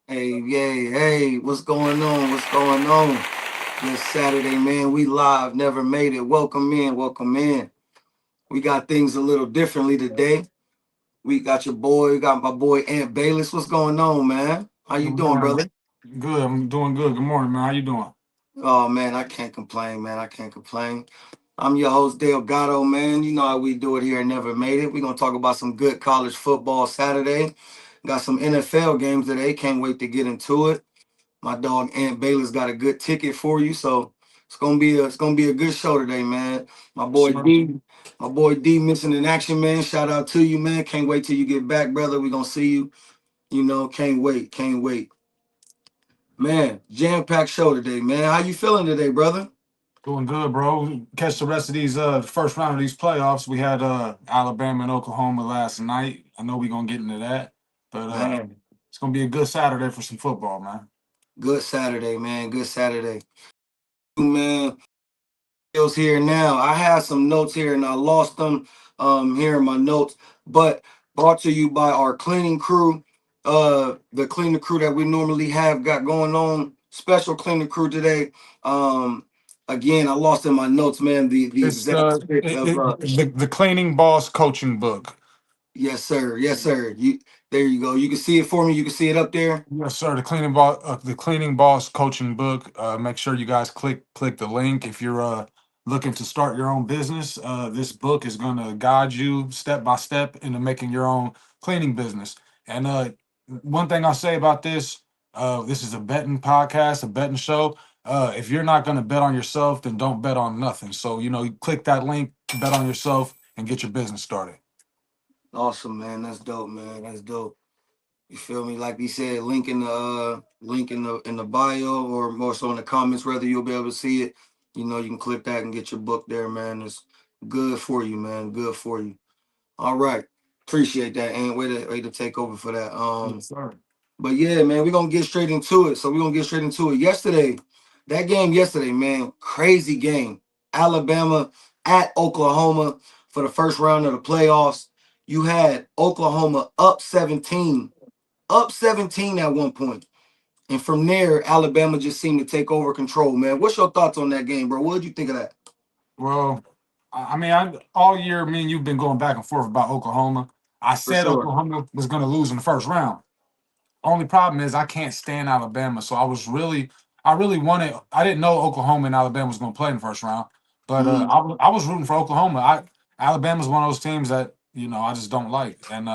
Hey, what's going on? What's going on? This Saturday, man, we live, never made it. Welcome in, welcome in. We got things a little differently today. We got my boy Ant Bayless. What's going on, man? How you Good doing, morning. brother? Good. I'm doing good. Good morning, man. How you doing? Oh man, I can't complain, man. I can't complain. I'm your host, Dale Gatto, man. You know how we do it here at Never Made It. We're gonna talk about some good college football Saturday. Got some NFL games today. Can't wait to get into it. My dog Ant Baylor's got a good ticket for you, so it's gonna be a good show today, man. My Yes, boy sir. D, my boy D missing in action, man. Shout out to you, man. Can't wait till you get back, brother. We gonna see you. Can't wait, can't wait, man. Jam packed show today, man. How you feeling today, brother? Doing good, bro. Catch the rest of these first round of these playoffs. We had Alabama and Oklahoma last night. I know we're gonna get into that, but Man, it's gonna be a good Saturday for some football, man. good Saturday, man. Good Saturday, man. Skills here now. I had some notes here and I lost them here in my notes, but brought to you by our cleaning crew. The cleaning crew that we normally have got going on. Special cleaning crew today. Again, I lost in my notes, man. The It's exact script of the cleaning boss coaching book. yes, sir. Yes, sir. You there you go. You can see it for me. You can see it up there. Yes, sir. The cleaning boss coaching book. Make sure you guys click the link if you're looking to start your own business. This book is going to guide you step by step into making your own cleaning business. And one thing I'll say about this, this is a betting podcast, a betting show. If you're not going to bet on yourself, then don't bet on nothing. So you click that link, bet on yourself, and get your business started. Awesome, man. That's dope, man. That's dope. You feel me? Like we said, link in the bio or more so in the comments, whether you'll be able to see it. You can click that and get your book there, man. It's good for you, man. Good for you. All right. Appreciate that. And way to take over for that. Yes, sir. But yeah, man, we're gonna get straight into it. So we're gonna get straight into it. That game yesterday, man, crazy game. Alabama at Oklahoma for the first round of the playoffs. You had Oklahoma up 17 at one point. And from there, Alabama just seemed to take over control, man. What's your thoughts on that game, bro? What did you think of that? Well, all year, me and you've been going back and forth about Oklahoma. I For said sure. Oklahoma was going to lose in the first round. Only problem is I can't stand Alabama, so I really wanted. I didn't know Oklahoma and Alabama was going to play in the first round, but Mhm. I was rooting for Oklahoma. Alabama's one of those teams that I just don't like, and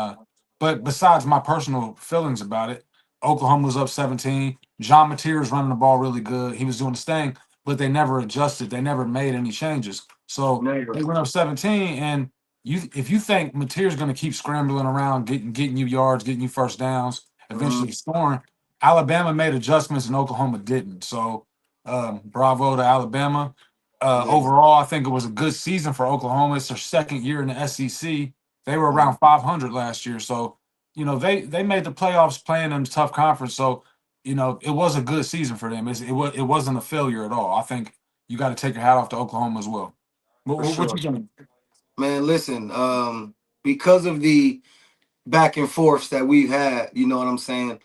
but besides my personal feelings about it, Oklahoma was up 17. John Mateer was running the ball really good. He was doing his thing, but they never adjusted. They never made any changes. So Never. they went up 17, and if you think Mateer's going to keep scrambling around, getting you yards, getting you first downs, eventually Mhm. scoring. Alabama made adjustments and Oklahoma didn't. So, bravo to Alabama. Yeah. Overall, I think it was a good season for Oklahoma. It's their second year in the SEC. They were Mhm. around 500 last year, so they made the playoffs playing in a tough conference. So, it was a good season for them. It wasn't a failure at all. I think you got to take your hat off to Oklahoma as well. For What sure. you think? Man, listen, because of the back and forths that we've had, you know what I'm saying?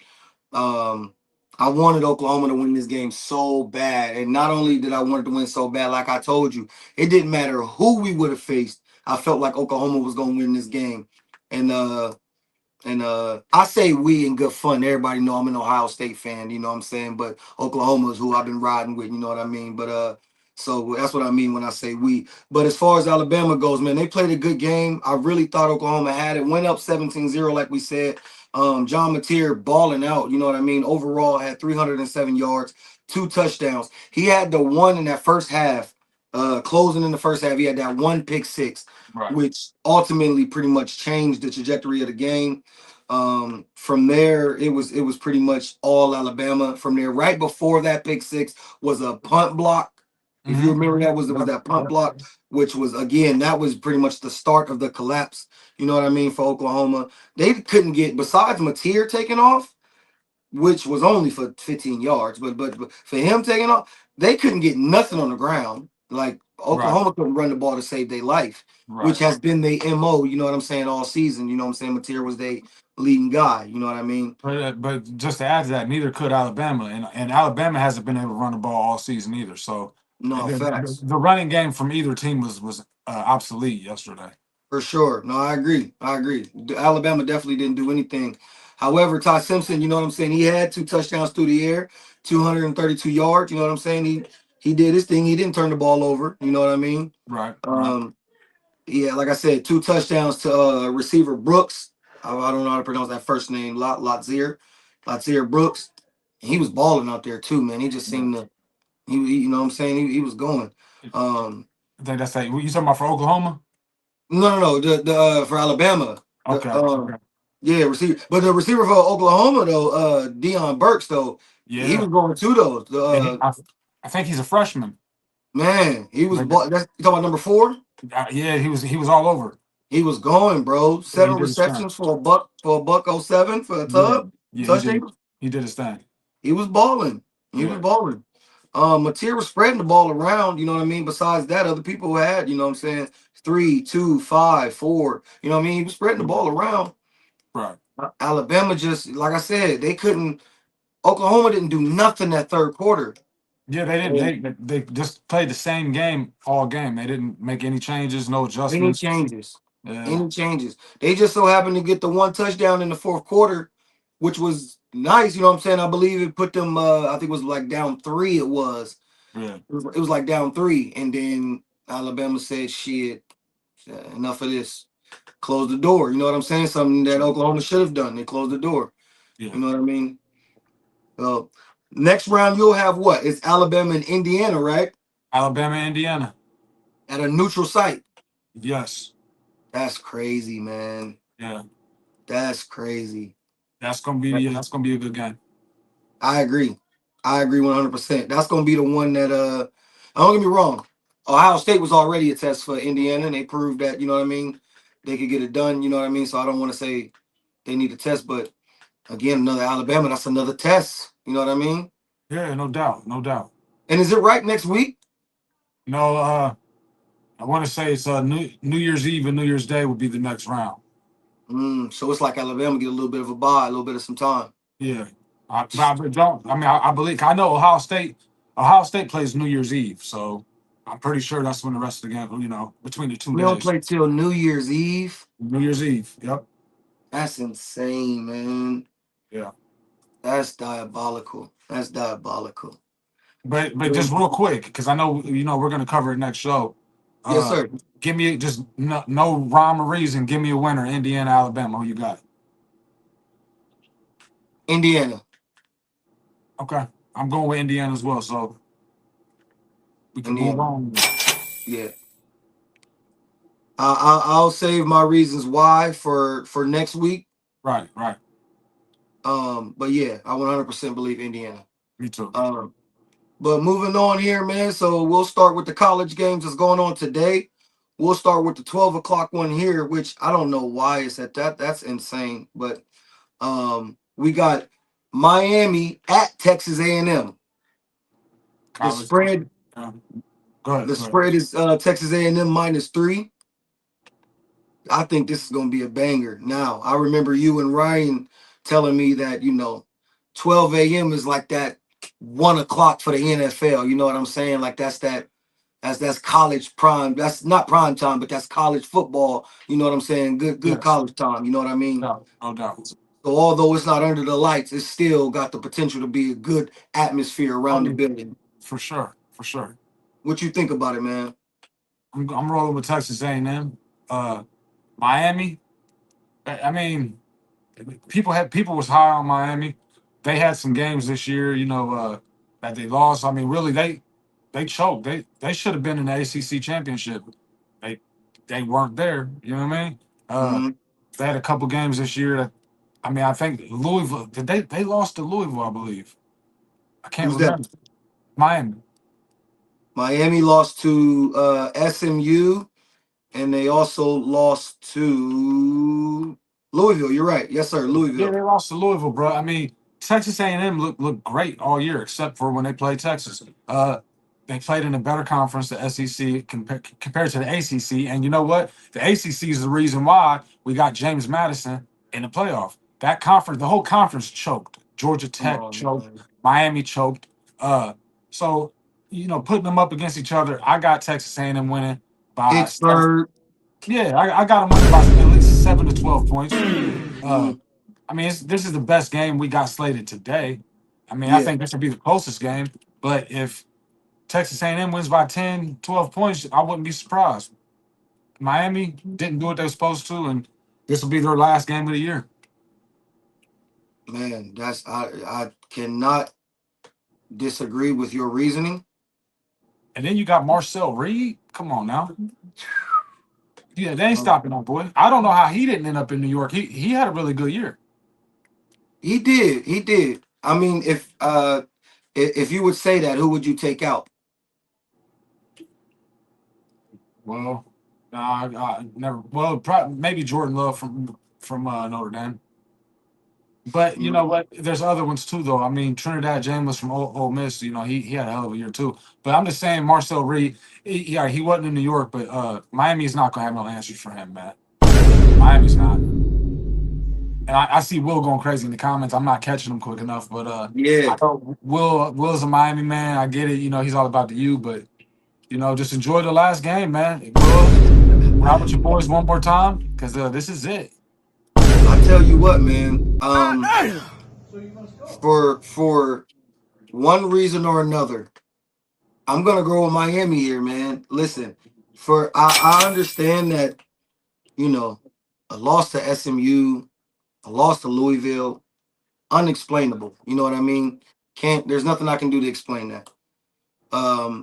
Um, I wanted Oklahoma to win this game so bad. And not only did I want it to win so bad, like I told you, it didn't matter who we would have faced. I felt like Oklahoma was gonna win this game. And I say we in good fun. Everybody know I'm an Ohio State fan, you know what I'm saying? But Oklahoma is who I've been riding with, you know what I mean? But so that's what I mean when I say we. But as far as Alabama goes, man, they played a good game. I really thought Oklahoma had it. Went up 17-0, like we said. John Mateer balling out, you know what I mean? Overall had 307 yards, 2 touchdowns. He had the one in that first half, closing in the first half. He had that one pick six, Right. which ultimately pretty much changed the trajectory of the game. From there, it was pretty much all Alabama. From there, right before that pick six was a punt block. If you Mm-hmm. remember, that was Yep. that punt Yep. block, which was again that was pretty much the start of the collapse. You know what I mean for Oklahoma. They couldn't get besides Mateer taking off, which was only for 15 yards, but for him taking off, they couldn't get nothing on the ground. Like Right, Oklahoma couldn't run the ball to save their life, which right. has been their MO, you know what I'm saying, all season. You know what I'm saying? Mateer was their leading guy, you know what I mean? But just to add to that, neither could Alabama, and Alabama hasn't been able to run the ball all season either. So No, the, facts. the running game from either team was obsolete yesterday. For sure. No, I agree. I agree. Alabama definitely didn't do anything. However, Ty Simpson, you know what I'm saying? He had 2 touchdowns through the air, 232 yards. You know what I'm saying? He did his thing. He didn't turn the ball over. You know what I mean? Right, right. Um, yeah, like I said, 2 touchdowns to receiver Brooks. I don't know how to pronounce that first name. Latzier Brooks. He was balling out there too, man. He just Yeah. seemed to. You know what I'm saying? He was going. Um, I think that's that. You talking about for Oklahoma? no. The for Alabama. Okay, The okay. Yeah, receiver. But the receiver for Oklahoma though, Deion Burks though, he Yeah. was going to those. Yeah, I think he's a freshman. Man, he was. But That's you talking about number 4. yeah, he was all over. He was going, bro. Yeah, he 7 did his thing. receptions for a buck 07 for a Yeah, yeah, touchdown. he did his thing. He was balling. He was Yeah, balling. Mateer was spreading the ball around. You know what I mean. Besides that, other people had. You know what I'm saying. 3, 2, 5, 4. You know what I mean. He was spreading the ball around. right. Alabama just like I said, they couldn't. Oklahoma didn't do nothing that third quarter. Yeah, they didn't. They just played the same game all game. They didn't make any changes, no Any adjustments. changes? Yeah, Any changes? They just so happened to get the 1 touchdown in the fourth quarter, which was nice. You know what I'm saying? I believe it put them. I think it was like down 3. It was. yeah, It was like down 3, and then Alabama said, "Shit, enough of this. Close the door." You know what I'm saying? Something that Oklahoma should have done. They closed the door. yeah. You know what I mean? Uh, Next round you'll have what? It's Alabama and Indiana, right? Alabama, Indiana. At a neutral site. Yes, That's crazy, man. yeah. That's crazy. That's gonna be a good game. I agree. I agree 100%. That's going to be the one that don't get me wrong. Ohio State was already a test for Indiana and they proved that, you know what I mean? They could get it done, you know what I mean? So I don't want to say they need a test, but again, another Alabama, that's another test. You know what I mean? Yeah, no doubt, no doubt. And is it right next week? No, I want to say it's New Year's Eve and New Year's Day would be the next round. So it's like Alabama get a little bit of a bye, a little bit of some time. Yeah, but don't. I mean, I believe I know Ohio State. Ohio State plays New Year's Eve, so I'm pretty sure that's when the rest of the game. Between the two We don't days. play till New Year's Eve. New Year's Eve. Yep. That's insane, man. Yeah. That's diabolical. That's diabolical. But just real quick, because I know we're gonna cover it next show. Yes, Uh, sir. Give me just no rhyme or reason. Give me a winner. Indiana, Alabama. Who you got? Indiana. Okay, I'm going with Indiana as well. So we can move Indiana. on. Yeah. I'll save my reasons why for next week. Right, right. But yeah, I 100% believe Indiana. Me too. But moving on here, man. So we'll start with the college games that's going on today. We'll start with the 12 o'clock one here, which I don't know why it's at that. That's insane. But we got Miami at Texas A&M. The College. spread, Yeah. Go ahead. the Go ahead. spread is Texas A&M -3. I think this is going to be a banger. Now, I remember you and Ryan telling me that, 12 a.m. is like that 1 o'clock for the NFL. You know what I'm saying? Like that's college prime. That's not prime time, but that's college football. You know what I'm saying? Good Yes. college time. You know what I mean? No doubt. So although it's not under the lights, it's still got the potential to be a good atmosphere I around the mean, building. for sure, for sure. What you think about it, man? I'm rolling with Texas A&M. Miami. I mean, people was high on Miami. They had some games this year, that they lost. I mean, really, they choked. They should have been in the ACC championship. They they weren't there. You know what I mean? Mm-hmm. They had a couple games this year that, I mean, I think Louisville, did they lost to Louisville, I believe. I can't Who's that? remember. Miami. Miami lost to SMU. And they also lost to Louisville. You're right. Yes, sir. Yeah, Louisville. they lost to Louisville, bro. I mean, Texas A&M looked great all year except for when they played Texas. They played in a better conference, the SEC, compared to the ACC. And you know what? The ACC is the reason why we got James Madison in the playoff. That conference, the whole conference choked. Georgia Come Tech on, choked. man. Miami choked. So putting them up against each other, I got Texas A&M winning by Pittsburgh. yeah, I got them winning by at least 7 to 12 points. Uh, Mm, I mean, this is the best game we got slated today. I mean, I yeah, think this would be the closest game. But if Texas A&M wins by 10, 12 points, I wouldn't be surprised. Miami didn't do what they were supposed to, and this will be their last game of the year. man. I cannot disagree with your reasoning. And then you got Marcel Reed. Come on now. Yeah, they ain't Um, stopping our boy. I don't know how he didn't end up in New York. He had a really good year. he did. He did. I mean, if you would say that, who would you take out? Well, I never. Well, maybe Jordan Love from Notre Dame. But you Mm, know what? There's other ones too, though. I mean, Trinidad James was from Ole Miss. He had a hell of a year too. But I'm just saying, Marcel Reed. Yeah, he wasn't in New York, but Miami's not gonna have no answers for him, man. Miami's not. And I see Will going crazy in the comments. I'm not catching him quick enough, but I yeah, know Will's a Miami man. I get it. He's all about the U, but just enjoy the last game, man. Will, ride with your boys one more time because this is it. I tell you what, man. For one reason or another, I'm gonna go with Miami here, man. Listen, I understand that you know a loss to SMU, a loss to Louisville, unexplainable. You know what I mean? Can't There's nothing I can do to explain that.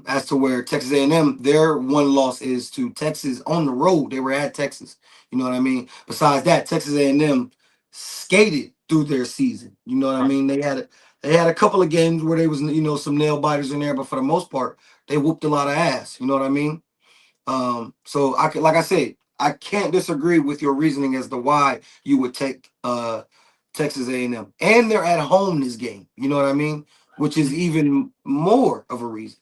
As to where Texas A&M, their one loss is to Texas on the road. They were at Texas. You know what I mean? Besides that, Texas A&M skated through their season. You know what I Right. mean? They had a couple of games where they was some nail biters in there, but for the most part, they whooped a lot of ass. You know what I mean? So like I said, I can't disagree with your reasoning as to why you would take Texas A&M, and they're at home this game. You know what I mean? Which is even more of a reason.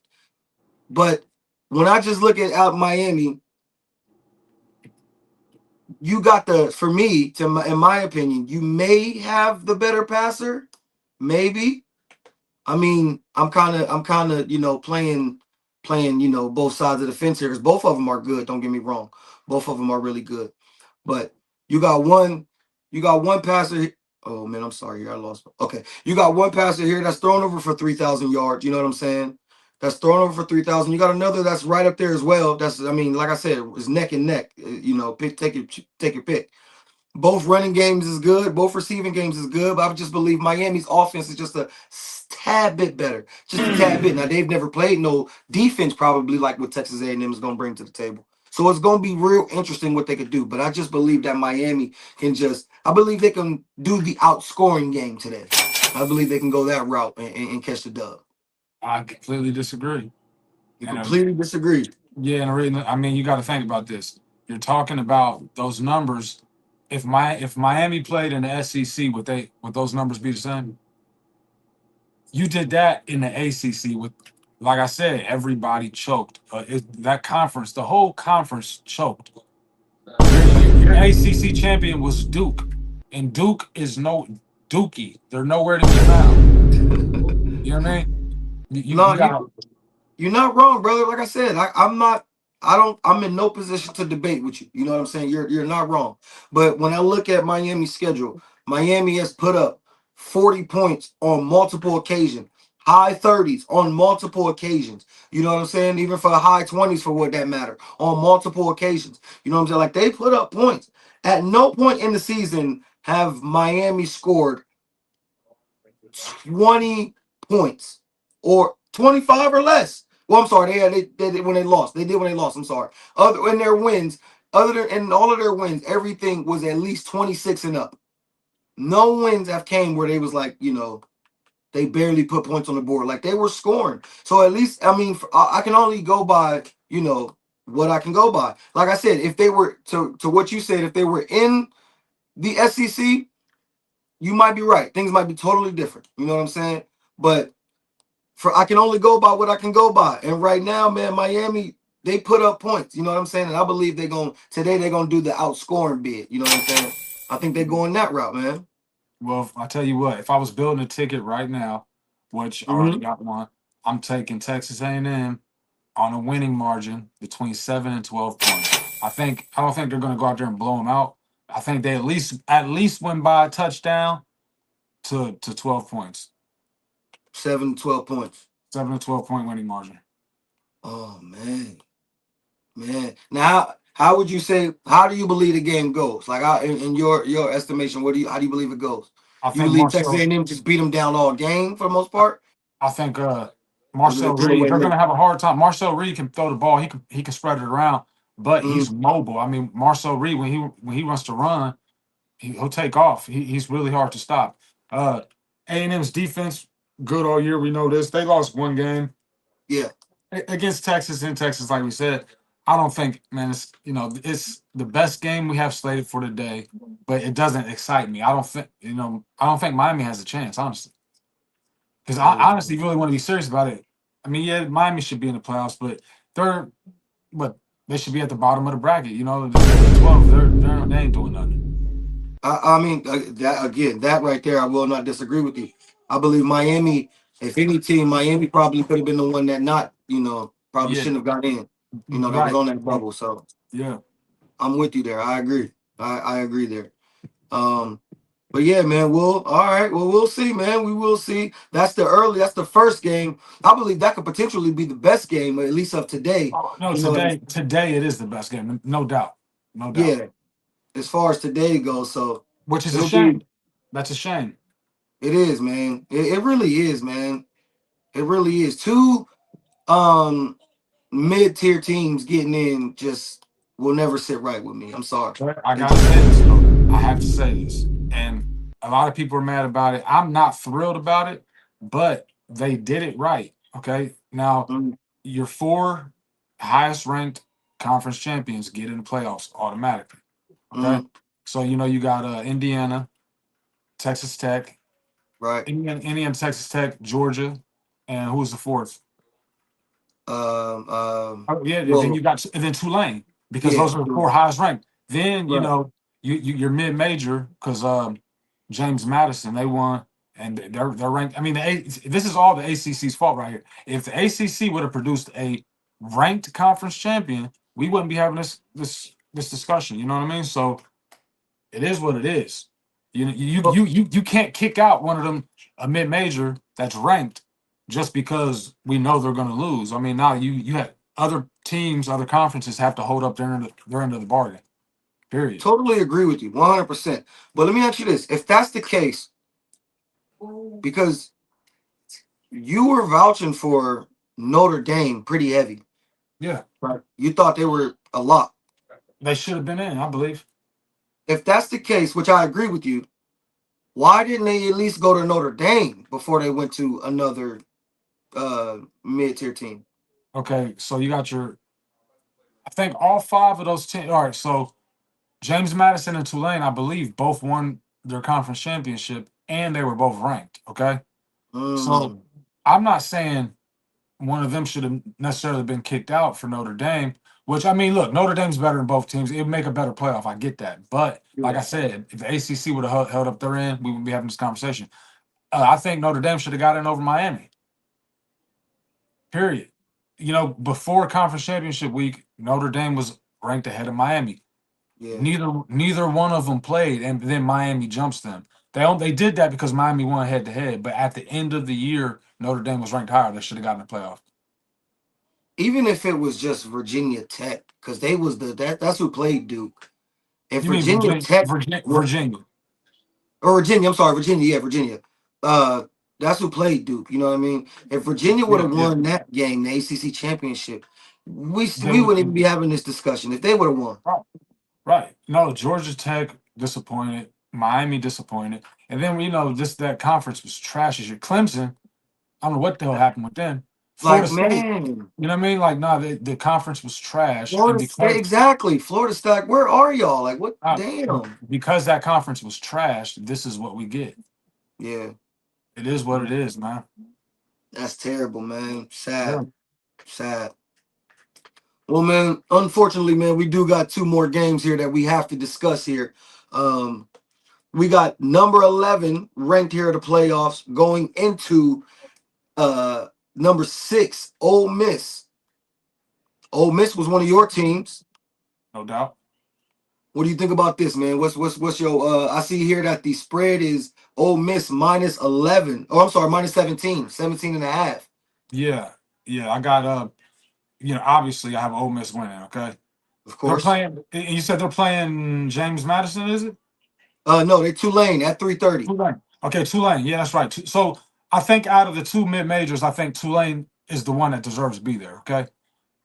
But when I just look at out Miami, you got for me, in my opinion, you may have the better passer, maybe. I mean, I'm kind of, playing, both sides of the fence here because both of them are good. Don't get me wrong, both of them are really good. But you got one, you got one passer. Oh man, I'm sorry, I lost. Okay, you got one passer here that's thrown over for 3,000 yards. You know what I'm saying? That's thrown over for 3,000. You got another that's right up there as well. I mean, like I said, it's neck and neck. Take your pick. Both running games is good. Both receiving games is good. But I just believe Miami's offense is just a tad bit better, just a tad bit. Now they've never played no defense probably like what Texas A&M is going to bring to the table. So it's going to be real interesting what they could do. But I just believe that Miami can I believe they can do the outscoring game today. I believe they can go that route and catch the dub. I completely disagree. You And completely disagree. yeah, and really, I mean, you got to think about this. You're talking about those numbers. If Miami played in the SEC, would those numbers be the same? You did that in the ACC with, like I said, everybody choked. That conference, the whole conference choked. Your ACC champion was Duke, and Duke is no Dookie. They're nowhere to be found. You know what I mean? You No, got you're not wrong, brother. Like I said, I'm not. I don't. I'm in no position to debate with you. You know what I'm saying? You're not wrong. But when I look at Miami's schedule, Miami has put up 40 points on multiple occasions, high 30s on multiple occasions. You know what I'm saying? Even for the high 20s, for what that matter, on multiple occasions. You know what I'm saying? Like they put up points. At no point in the season have Miami scored 20 points or 25 or less. Well, I'm sorry, they did when they lost. They did when they lost. I'm sorry. Other in their wins, other than in all of their wins, everything was at least 26 and up. No wins have came where they was like, they barely put points on the board. Like they were scoring. So at least, I mean, I can only go by, what I can go by. Like I said, if they were to what you said, if they were in the SEC, you might be right. Things might be totally different. You know what I'm saying? But for I can only go by what I can go by. And right now, man, Miami, they put up points. You know what I'm saying? And I believe they're gonna do the outscoring bid. You know what I'm saying? I think they're going that route, man. Well, I tell you what, if I was building a ticket right now, which I already Hmm. got one, I'm taking Texas A&M on a winning margin between 7 and 12 points. I don't think they're going to go out there and blow them out. I think they at least win by a touchdown to 12 points. 7 to 12 points. 7 to 12 point winning margin. Oh man. Now, how would you say? How do you believe the game goes? Like, in your estimation, how do you believe it goes? I You think believe Texas Marcel. A&M just beat them down all game for the most part, I think or do they Marcel pull Reed. away They're going late? to have a hard time. Marcel Reed can throw the ball. He can spread it around, but he's Mm, mobile. I mean, Marcel Reed when he wants to run, he'll take off. He's really hard to stop. Uh, A&M's defense good all year. We know this. They lost one game yeah. against Texas in Texas, like we said. I don't think, man, it's the best game we have slated for today, but it doesn't excite me. I don't think Miami has a chance, honestly. Because I Mm. honestly really want to be serious about it. I mean, yeah, Miami should be in the playoffs, they're but they should be at the bottom of the bracket. The 12, they ain't doing nothing. I mean, that again, that right there, I will not disagree with you. I believe Miami, if any team, Miami probably could have been the one that not, probably Yeah, shouldn't have got in, that was right. on that bubble. So Yeah. I'm with you there. I agree. I agree there. Um, but yeah, man, all right. Well, we'll see, man. We will see. That's the first game. I believe that could potentially be the best game, at least of today. Oh, no, You know, today it is the best game, no doubt, no doubt. yeah, as far as today goes. So Which is a it'll be, shame. That's a shame. it is, man. It really is, man. It really is. Two um mid-tier teams getting in just will never sit right with me. I'm sorry. But I It gotta just say this though. I have to say this, and a lot of people are mad about it. I'm not thrilled about it, but they did it right. Okay, now mm, your four highest ranked conference champions get in the playoffs automatically. Okay, mm, so you got Indiana, Texas Tech, right. Indiana, Texas Tech, Georgia, and who's the fourth? Um um Oh, yeah, and then well, you got and then Tulane because yeah, those are the four highest ranked. Then right. you're mid major because James Madison they won and they're ranked. I mean this is all the ACC's fault right here. If the ACC would have produced a ranked conference champion, we wouldn't be having this discussion. You know what I mean? So it is what it is. You can't kick out one of them a mid major that's ranked just because we know they're going to lose. I mean, now you have other teams, other conferences have to hold up their end of the bargain. Period. Totally agree with you 100%. But let me ask you this. If that's the case, because you were vouching for Notre Dame pretty heavy, Yeah, right? You thought they were a lot. they should have been in, I believe. If that's the case, which I agree with you, why didn't they at least go to Notre Dame before they went to another mid-tier team? Okay, so you got I think all five of those teams. All right, so James Madison and Tulane, I believe, both won their conference championship and they were both ranked. Okay, so Mm, I'm not saying one of them should have necessarily been kicked out for Notre Dame. Which I mean, look, Notre Dame's better than both teams. It would make a better playoff. I get that, but like yeah. I said, if the ACC would have held up their end, we wouldn't be having this conversation. I think Notre Dame should have got in over Miami. Period. Before conference championship week, Notre Dame was ranked ahead of Miami. Yeah. Neither one of them played, and then Miami jumps them. They did that because Miami won head to head. But at the end of the year, Notre Dame was ranked higher. They should have gotten the playoff. Even if it was just Virginia Tech, because they was that's who played Duke. If You mean Virginia Virginia? Tech Virginia? wa- Virginia. or Virginia, I'm sorry, Virginia, yeah, Virginia. Uh, that's who played Duke. You know what I mean? If Virginia would Yeah, have yeah. won that game, the ACC championship, we Then wouldn't even be having this discussion if they would have won. right, right. No, Georgia Tech disappointed. Miami disappointed, and then this that conference was trash as your Clemson. I don't know what the hell happened with them. Florida Like, State. man, You know what I mean? Like, nah, the conference was trash, and Florida State, because exactly. Florida State, where are y'all? Like, what? uh, Damn. because that conference was trash, this is what we get. Yeah. It is what it is, man. That's terrible, man. Yeah. Sad, sad. Well, man, unfortunately, man, we do got two more games here that we have to discuss here. Um, we got number 11 ranked here at the playoffs going into number 6, Ole Miss. Ole Miss was one of your teams. No doubt. What do you think about this, man? What's your I see here that the spread is Ole Miss minus 11. Oh, I'm sorry, minus 17, 17 and a half. Yeah, yeah. I got obviously I have Ole Miss winning. Okay, Of they're course. playing. You said they're playing James Madison, is it? No, they Tulane at 3:30. Tulane. Okay, Tulane. Yeah, that's right. So I think out of the two mid majors, I think Tulane is the one that deserves to be there. Okay,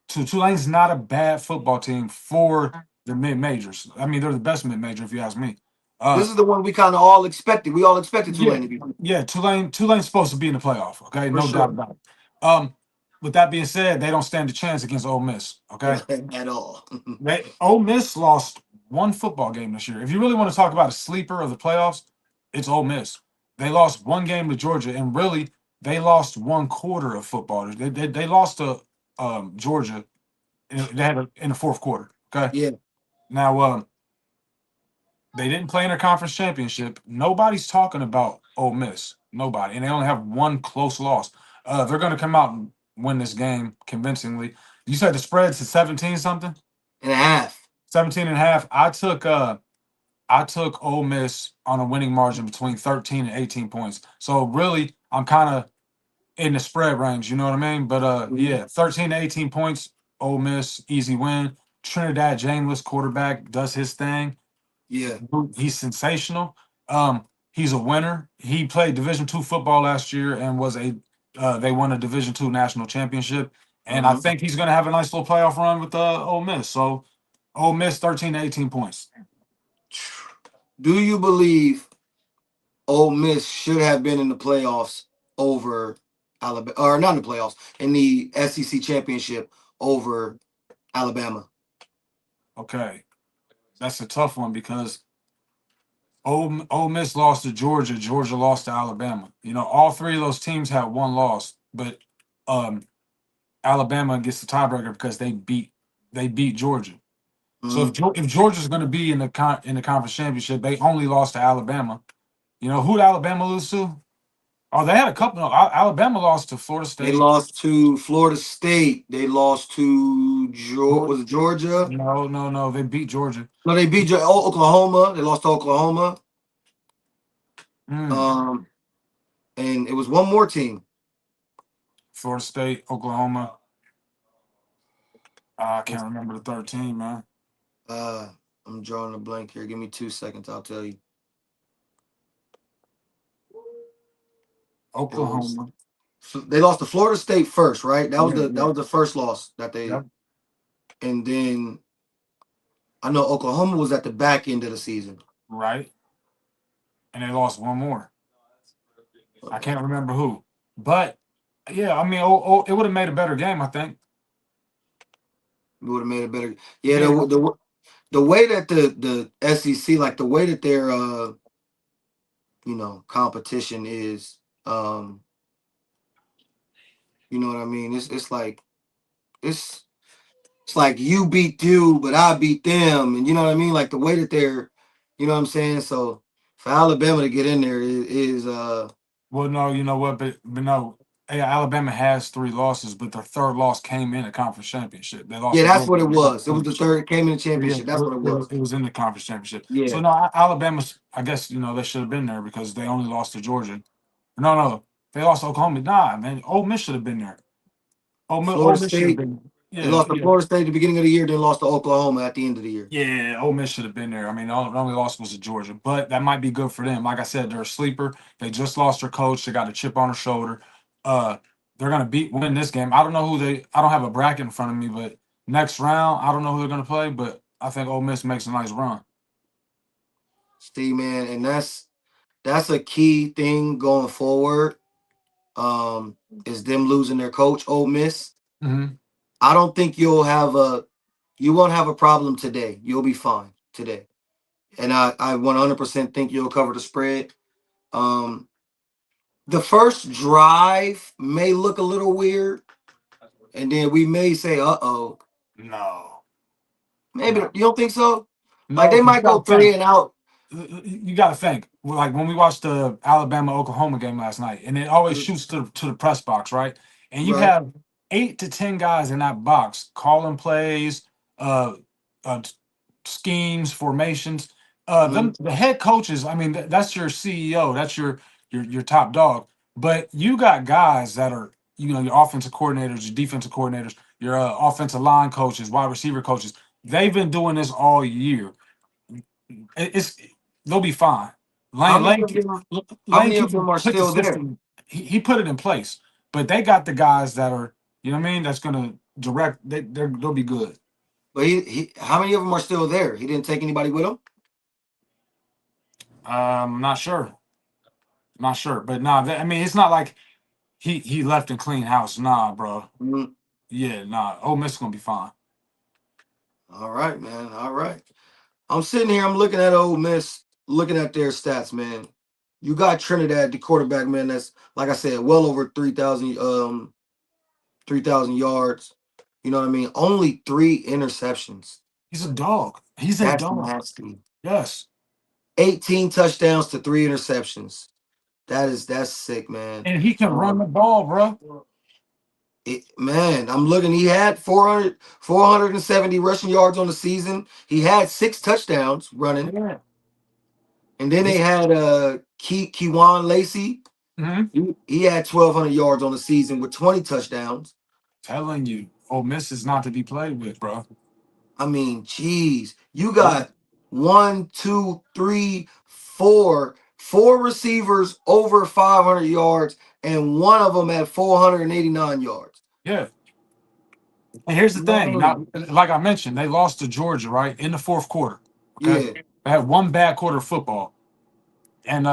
Tulane's not a bad football team for the mid majors. I mean, they're the best mid major if you ask me. Uh, This is the one we kind of all expected. We all expected yeah, Tulane to be yeah. Tulane's supposed to be in the playoff. Okay, for no doubt sure. about it. With that being said, they don't stand a chance against Ole Miss. Okay, At all. Ole Miss lost one football game this year. If you really want to talk about a sleeper of the playoffs, it's Ole Miss. They lost one game to Georgia, and really, they lost one quarter of football. They lost to Georgia. In the fourth quarter. Okay, Yeah. now they didn't play in their conference championship. Nobody's talking about Ole Miss. Nobody, and they only have one close loss. They're going to come out and win this game convincingly. You said the spread's to 17 something. And a half. 17 and a half. I took Ole Miss on a winning margin between 13 and 18 points. So really, I'm kind of in the spread range, you know what I mean? But Mhm. yeah, 13 to 18 points, Ole Miss, easy win. Trinidad James, quarterback, does his thing. Yeah. He's sensational. He's a winner. He played Division II football last year and was a they won a Division II national championship. And I Hmm. think he's gonna have a nice little playoff run with Ole Miss. So Ole Miss 13 to 18 points. Do you believe Ole Miss should have been in the playoffs over Alabama, or not in the playoffs, in the SEC championship over Alabama? Okay. That's a tough one because Ole Miss lost to Georgia. Georgia lost to Alabama. You know, all three of those teams had one loss, but um, Alabama gets the tiebreaker because they beat Georgia. So Hmm. if Georgia's going to be in the conference championship, they only lost to Alabama. You know who did Alabama lose to? Oh, they had a couple. No, Alabama lost to Florida They State. lost to Florida State. They lost to was it Georgia? No, no, no. They beat Georgia. No, they beat Oklahoma. They lost to Oklahoma. Mm. Um, and it was one more team. Florida State, Oklahoma. I can't remember the third team, man. Uh, I'm drawing a blank here. Give me 2 seconds. I'll tell you. It was Oklahoma. they lost to Florida State first, right? That was Yeah, that yeah, was the first loss that they, yep, and then I know Oklahoma was at the back end of the season. right. And they lost one more. I Uh, can't remember who, but yeah, I mean, it would have made a better game, I think. We would have made it better. Yeah, Yeah, the way that the SEC, like the way that their competition is, um, you know what I mean? It's it's like you beat you, but I beat them, and you know what I mean? Like the way that they're, you know what I'm saying? So for Alabama to get in there is well, no, you know what, but no, Alabama has three losses, but their third loss came in the conference championship. They lost yeah, to that's Georgia what it in the conference was. It was the championship. third came in the So, yeah, championship. That's what it was. it was in the conference championship. So Yeah, no, Alabama's. I guess they should have been there because they only lost to Georgia. No, no, they lost to Oklahoma. Nah, man, Ole Miss should have been there. Ole Florida Miss should have State. been. They Yeah, lost to yeah. Florida State at the beginning of the year, then lost to Oklahoma at the end of the year. Yeah, Ole Miss should have been there. I mean, the only loss was to Georgia, but that might be good for them. Like I said, they're a sleeper. They just lost their coach. They got a chip on their shoulder. Uh, they're gonna win this game. I don't know who they. I don't have a bracket in front of me, but next round, I don't know who they're gonna play. But I think Ole Miss makes a nice run. See, man, and that's a key thing going forward. Is them losing their coach, Ole Miss. Hmm. I don't think you won't have a problem today. You'll be fine today, and I 100% think you'll cover the spread. Um, The first drive may look a little weird, and then we may say, "Uh oh." No, Maybe no, you don't think so? Like no. they 'Cause you might go gotta three think. and out. You got to think. Like when we watched the Alabama Oklahoma game last night, and it always Mhm. shoots to the press box, right? And you Right. have 8 to 10 guys in that box calling plays, uh, t- schemes, formations. Mhm. The head coaches. I mean, that's your CEO. That's your top dog. But you got guys that are your offensive coordinators, your defensive coordinators, your offensive line coaches, wide receiver coaches. They've been doing this all year. It's they'll be fine. How Lane many Lane of them? How Lane many put of them are the still there? system. He put it in place, but they got the guys that are what I mean. That's gonna direct. They'll be good. But how many of them are still there? He didn't take anybody with him. Not sure, not sure, but nah. I mean, it's not like he left and clean house. Nah, bro. Mhm. Yeah, nah. Ole Miss gonna be fine. All right, man. All right. I'm sitting here. I'm looking at Ole Miss, looking at their stats, man. You got Trinidad, the quarterback, man. That's like I said, well over 3,000 yards. You know what I mean? Only 3 interceptions. He's a dog. He's a That's dog. nasty. Yes, 18 touchdowns to 3 interceptions. That's sick, man. and he can run Um, the ball, bro. man, I'm looking. He had 470 rushing yards on the season. He had 6 touchdowns running, Yeah. and then they had Kewan Lacey. Mm-hmm. He had 1,200 yards on the season with 20 touchdowns. Telling you, Ole Miss is not to be played with, bro. I mean, geez, you Oh, got one, two, three, four receivers over 500 yards, and one of them at 489 yards. yeah. And here's the thing. Man, Now, like I mentioned, they lost to Georgia, right, in the fourth quarter. Okay. yeah. They had one bad quarter of football. And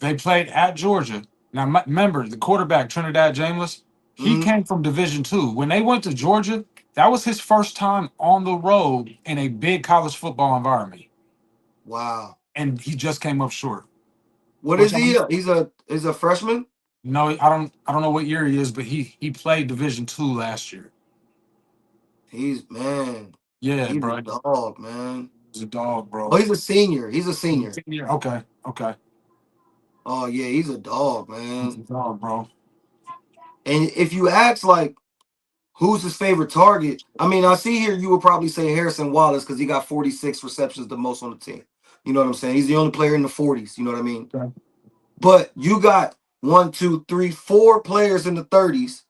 they played at Georgia. Now remember the quarterback, Trinidad James, he Mhm. came from Division II. When they went to Georgia, that was his first time on the road in a big college football environment. Wow. And he just came up short. What Which is I he? mean, He's a freshman. no, I don't know what year he is, but he played Division II last year. Man. Yeah, He's a bro. dog, man. He's a dog, Oh, bro. he's a senior. He's a senior. Yeah, okay, okay. Oh yeah, he's a dog, He's man. a dog, bro. And if you ask like who's his favorite target, I mean, I see here you would probably say Harrison Wallace because he got 46 receptions, the most on the team. You know what I'm saying? He's the only player in the 40s. You know what I mean? Okay. But you got one, two, three, four players in the 30s,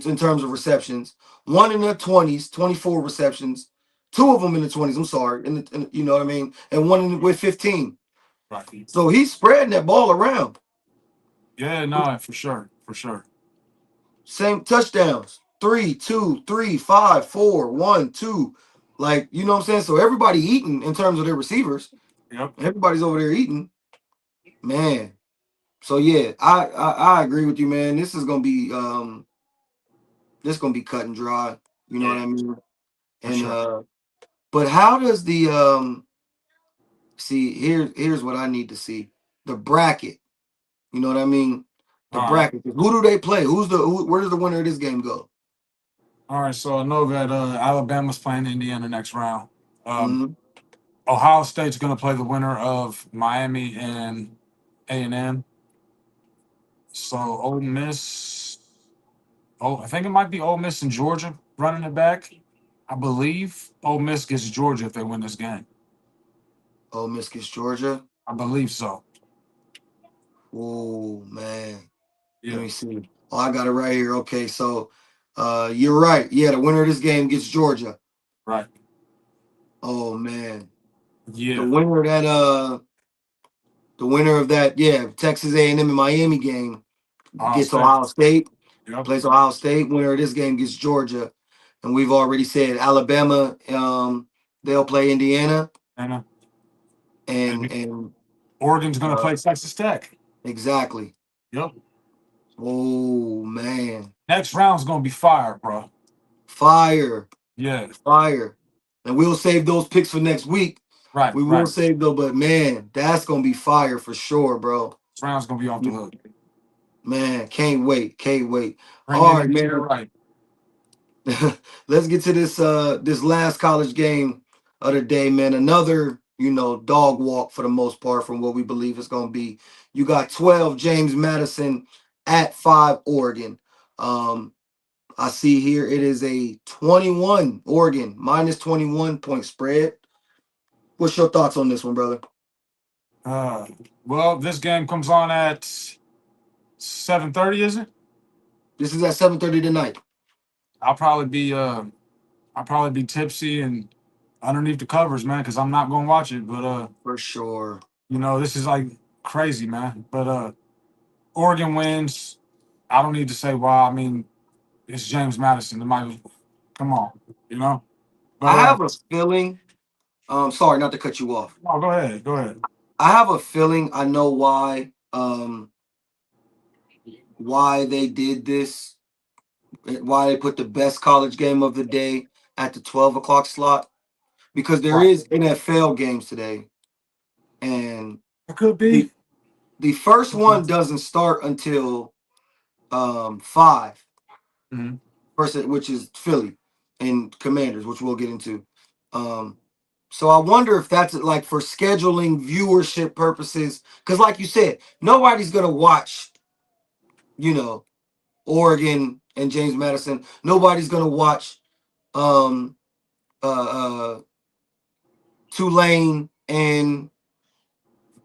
in terms of receptions. One in the 20s, 24 receptions. Two of them in the 20s. I'm sorry, you know what I mean, and one with 15. Right. So he's spreading that ball around. Yeah, no, for sure, for sure. Same touchdowns. 3, 2, 3, 5, 4, 1, 2. Like, you know what I'm saying? So everybody eating in terms of their receivers. Yep. Everybody's over there eating. Man. So yeah, I agree with you, man. This gonna be cut and dry. You know what Yeah, I mean? for And sure. but how does the see here's what I need to see. The bracket. You know what I mean? The All right. bracket. Who do they play? Where does the winner of this game go? All right, so I know that Alabama's playing Indiana next round. Um, Mhm. Ohio State's going to play the winner of Miami and A&M. So Ole Miss, oh, I think it might be Ole Miss and Georgia running it back. I believe Ole Miss gets Georgia if they win this game. Ole Miss gets Georgia. I believe so. Oh man. Let Yeah, me see. Oh, I got it right here. Okay, so you're right. Yeah, the winner of this game gets Georgia. right. Oh man. The Yeah, winner of that the winner of that, yeah, Texas A&M and Miami game Ohio gets State. Ohio State. Yep. Plays Ohio State. Winner of this game gets Georgia. And we've already said Alabama, they'll play Indiana And, and and Oregon's going to uh, play Texas Tech. exactly. Yep. Oh man. Next round's going to be fire, bro. Fire. Yeah, Fire. And we'll save those picks for next week. right, We will right. save though, but man, that's gonna be fire for sure, bro. Brown's gonna be off the hook. Man, can't wait. Can't wait. Bring All it right, into the man. right. Let's get to this last college game of the day, man. Another, dog walk for the most part from what we believe it's gonna be. You got 12 James Madison at 5 Oregon. Um, I see here it is a 21 Oregon minus 21 point spread. What's your thoughts on this one, brother? Uh, well, this game comes on at 7:30, is it? This is at 7:30 tonight. I'll probably be I'll probably be tipsy and underneath the covers, man, because I'm not gonna watch it. But For sure. this is like crazy, man. But Oregon wins. I don't need to say why. I mean, it's James Madison. It might come on, you know. But I have a feeling. Sorry, not to cut you off. no, go ahead, go ahead. I have a feeling I know why they did this, why they put the best college game of the day at the 12 o'clock slot, because there Right. is NFL games today, and It could be. the first one doesn't start until 5 Mm-hmm. versus, which is Philly and Commanders, which we'll get into. Um, so I wonder if that's like for scheduling viewership purposes, because like you said, nobody's gonna watch, you know, Oregon and James Madison. Nobody's gonna watch um uh Tulane and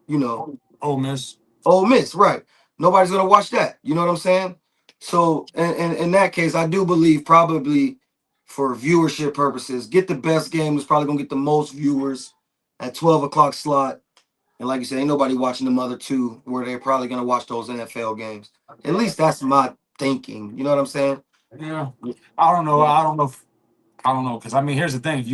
you know Ole Miss. Ole Miss, right? Nobody's gonna watch that. You know what I'm saying? So, and in that case, I do believe probably for viewership purposes, get the best game is probably gonna get the most viewers at 12 o'clock slot. And like you said, ain't nobody watching them other two where they're probably gonna watch those NFL games. At least that's my thinking. You know what I'm saying? Yeah, I don't know. I don't know because I mean, here's the thing: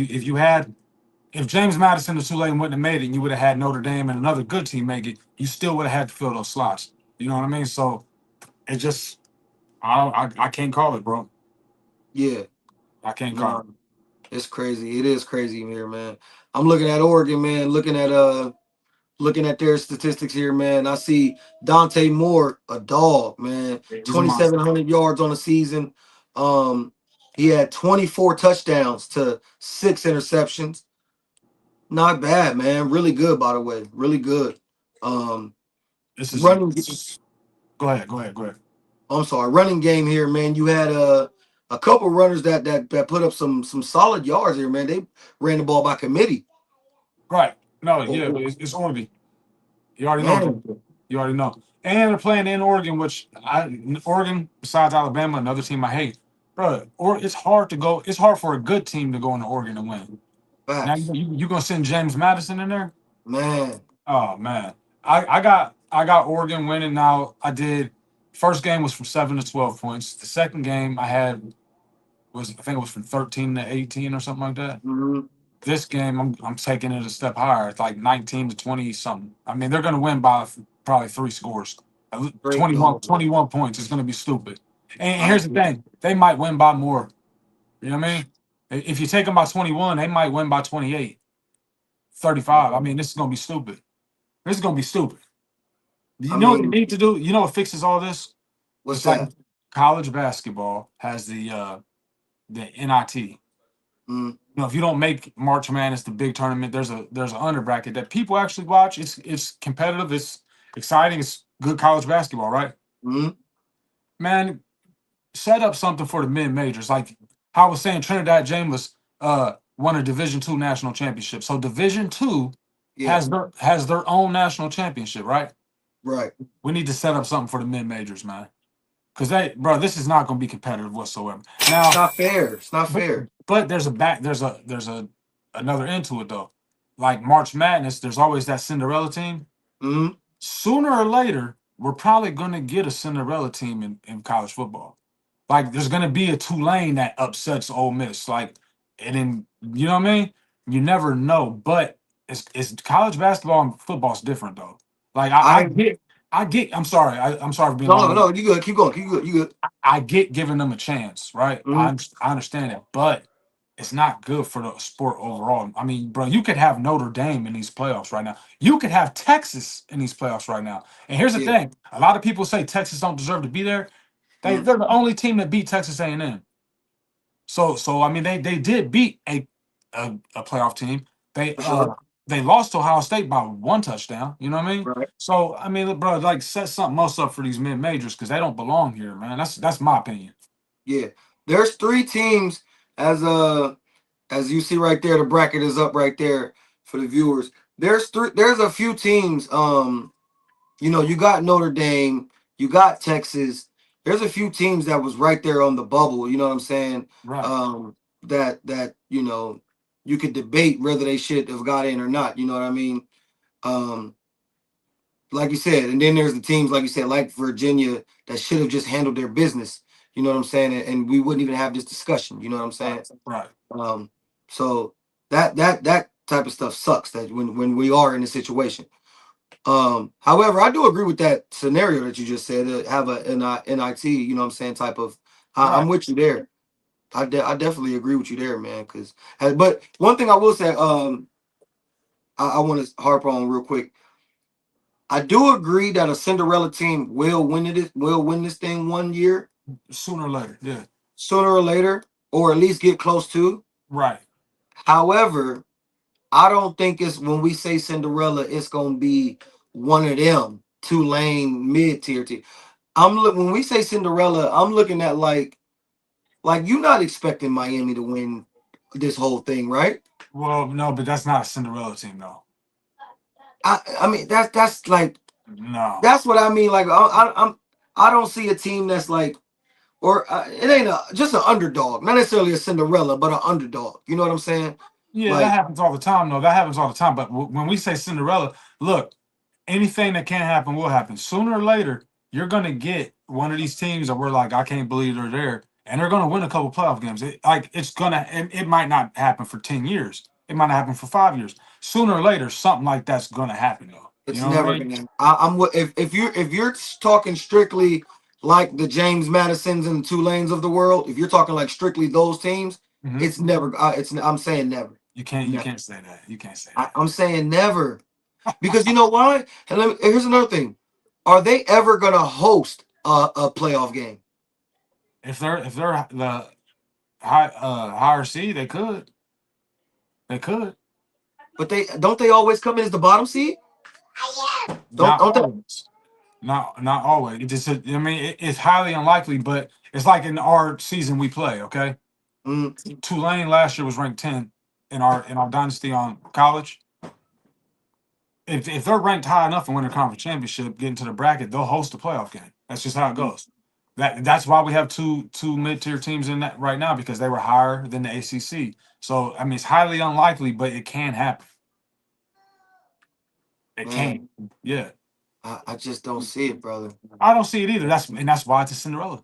if James Madison and Tulane wouldn't have made it, and you would have had Notre Dame and another good team make it, you still would have had to fill those slots. You know what I mean? So it just I can't call it, bro. Yeah. I can't call it. No, it's crazy. It is crazy here, man. I'm looking at Oregon, man. Looking at their statistics here, man. I see Dante Moore, a dog, man. He's a monster. 2,700 yards on the season. Um, he had 24 touchdowns to 6 interceptions. Not bad, man. Really good, by the way. Really good. Um, This is running. go ahead, go ahead, go ahead. I'm sorry, running game here, man. You had a couple runners that put up some solid yards here, man. They ran the ball by committee. Right. No, yeah, Oh, but it's Oregon. You already know what man, they're doing. You already know. And they're playing in Oregon, Oregon, besides Alabama, another team I hate. Bro, or it's hard to go. It's hard for a good team to go into Oregon and win. Now facts, you gonna send James Madison in there? man. Oh man, I got Oregon winning. Now I did. First game was from 7 to 12 points. The second game I had was I think it was from 13 to 18 or something like that. Mhm. This game I'm taking it a step higher. It's like 19 to 20 something. I mean they're gonna win by probably 3 scores. Great 21, dog. 21 points. It's gonna be stupid. And I here's the agree. thing: they might win by more. You know what I mean? If you take them by 21, they might win by 28, 35. I mean, this is gonna be stupid. This is gonna be stupid. I You know what you mean, need to do? You know what fixes all this? what's It's like that? college basketball has the NIT. Mm, If you don't make March Madness the big tournament, there's an under bracket that people actually watch. It's competitive. It's exciting. It's good college basketball, right? mm, Man, set up something for the mid majors. Like how I was saying, Trinidad James won a Division II national championship. So Division II yeah, has their own national championship, right? right. We need to set up something for the mid majors, man. Because bro, this is not going to be competitive whatsoever. It's Now, not fair. It's not but fair. but there's a another end to it though. Like March Madness, there's always that Cinderella team. Mm, Sooner or later, we're probably going to get a Cinderella team in college football. Like there's going to be a Tulane that upsets Ole Miss. Like, and then you know what I mean. You never know, but it's college basketball and football's different though. Like I I get. I'm sorry for being no, long no, winded. no. You good? Keep going. Keep good. You good? I get giving them a chance, right? Mm, I understand it, but it's not good for the sport overall. I mean, bro, you could have Notre Dame in these playoffs right now. You could have Texas in these playoffs right now. And here's the Yeah. thing: a lot of people say Texas don't deserve to be there. Mm, They're the only team that beat Texas A&M. So I mean, they did beat a playoff team. They for uh sure. they lost to Ohio State by 1 touchdown. You know what I mean? Right. So I mean, bro, like set something else up for these mid majors because they don't belong here, man. That's my opinion. Yeah. There's three teams as you see right there. The bracket is up right there for the viewers. There's a few teams. You got Notre Dame, you got Texas. There's a few teams that was right there on the bubble. You know what I'm saying? Right. Um, that you could debate whether they should have got in or not. You know what I mean? Um, like you said, and then there's the teams like you said, like Virginia, that should have just handled their business. You know what I'm saying? And we wouldn't even have this discussion. You know what I'm Right. saying? Right. Um, so that type of stuff sucks. That when we are in a situation. However, I do agree with that scenario that you just said. Have a NIT, you know what I'm saying, type of. I'm Right. with you there. I definitely agree with you there, man. But one thing I will say, I want to harp on real quick. I do agree that a Cinderella team will win this thing one year, Sooner or later. Yeah. sooner or later, or at least get close to. Right. However, I don't think it's when we say Cinderella, it's gonna be one of them Tulane mid tier team. When we say Cinderella, I'm looking at like you're not expecting Miami to win this whole thing, right? Well, no, but that's not a Cinderella team, though. I mean that's like No. that's what I mean. Like I don't see a team that's like or it ain't just an underdog, not necessarily a Cinderella, but an underdog. You know what I'm saying? Yeah, that Like happens all the time. No, that happens all the time. But when we say Cinderella, look, anything that can happen will happen. Sooner or later, you're gonna get one of these teams that we're like, I can't believe they're there, and they're gonna win a couple playoff games. It might not happen for 10 years. It might not happen for 5 years. Sooner or later, something like that's gonna happen, though. You it's know what I never mean? gonna. I'm if you're talking strictly like the James Madisons and the Tulanes of the world, if you're talking like strictly those teams, Hmm. it's never. I'm saying never, You never. can't say that. You can't say I'm saying never because you know why? And here's another thing: are they ever gonna host a playoff game? that. If they're the higher seed, they could. They could. But they always come in as the bottom seed. Don't Not don't they? always. Not always. It just, I mean, it's highly unlikely, but it's like in our season we play. Okay, Mm, Tulane last year was ranked 10 in our dynasty on college. If they're ranked high enough and win a conference championship, get into the bracket, they'll host a playoff game. That's just how it mm, goes. That's why we have two mid tier teams in that right now because they were higher than the ACC. So I mean, it's highly unlikely, but it can happen. It man, can. Yeah, I just don't see it, brother. I don't see it either. That's why it's a Cinderella.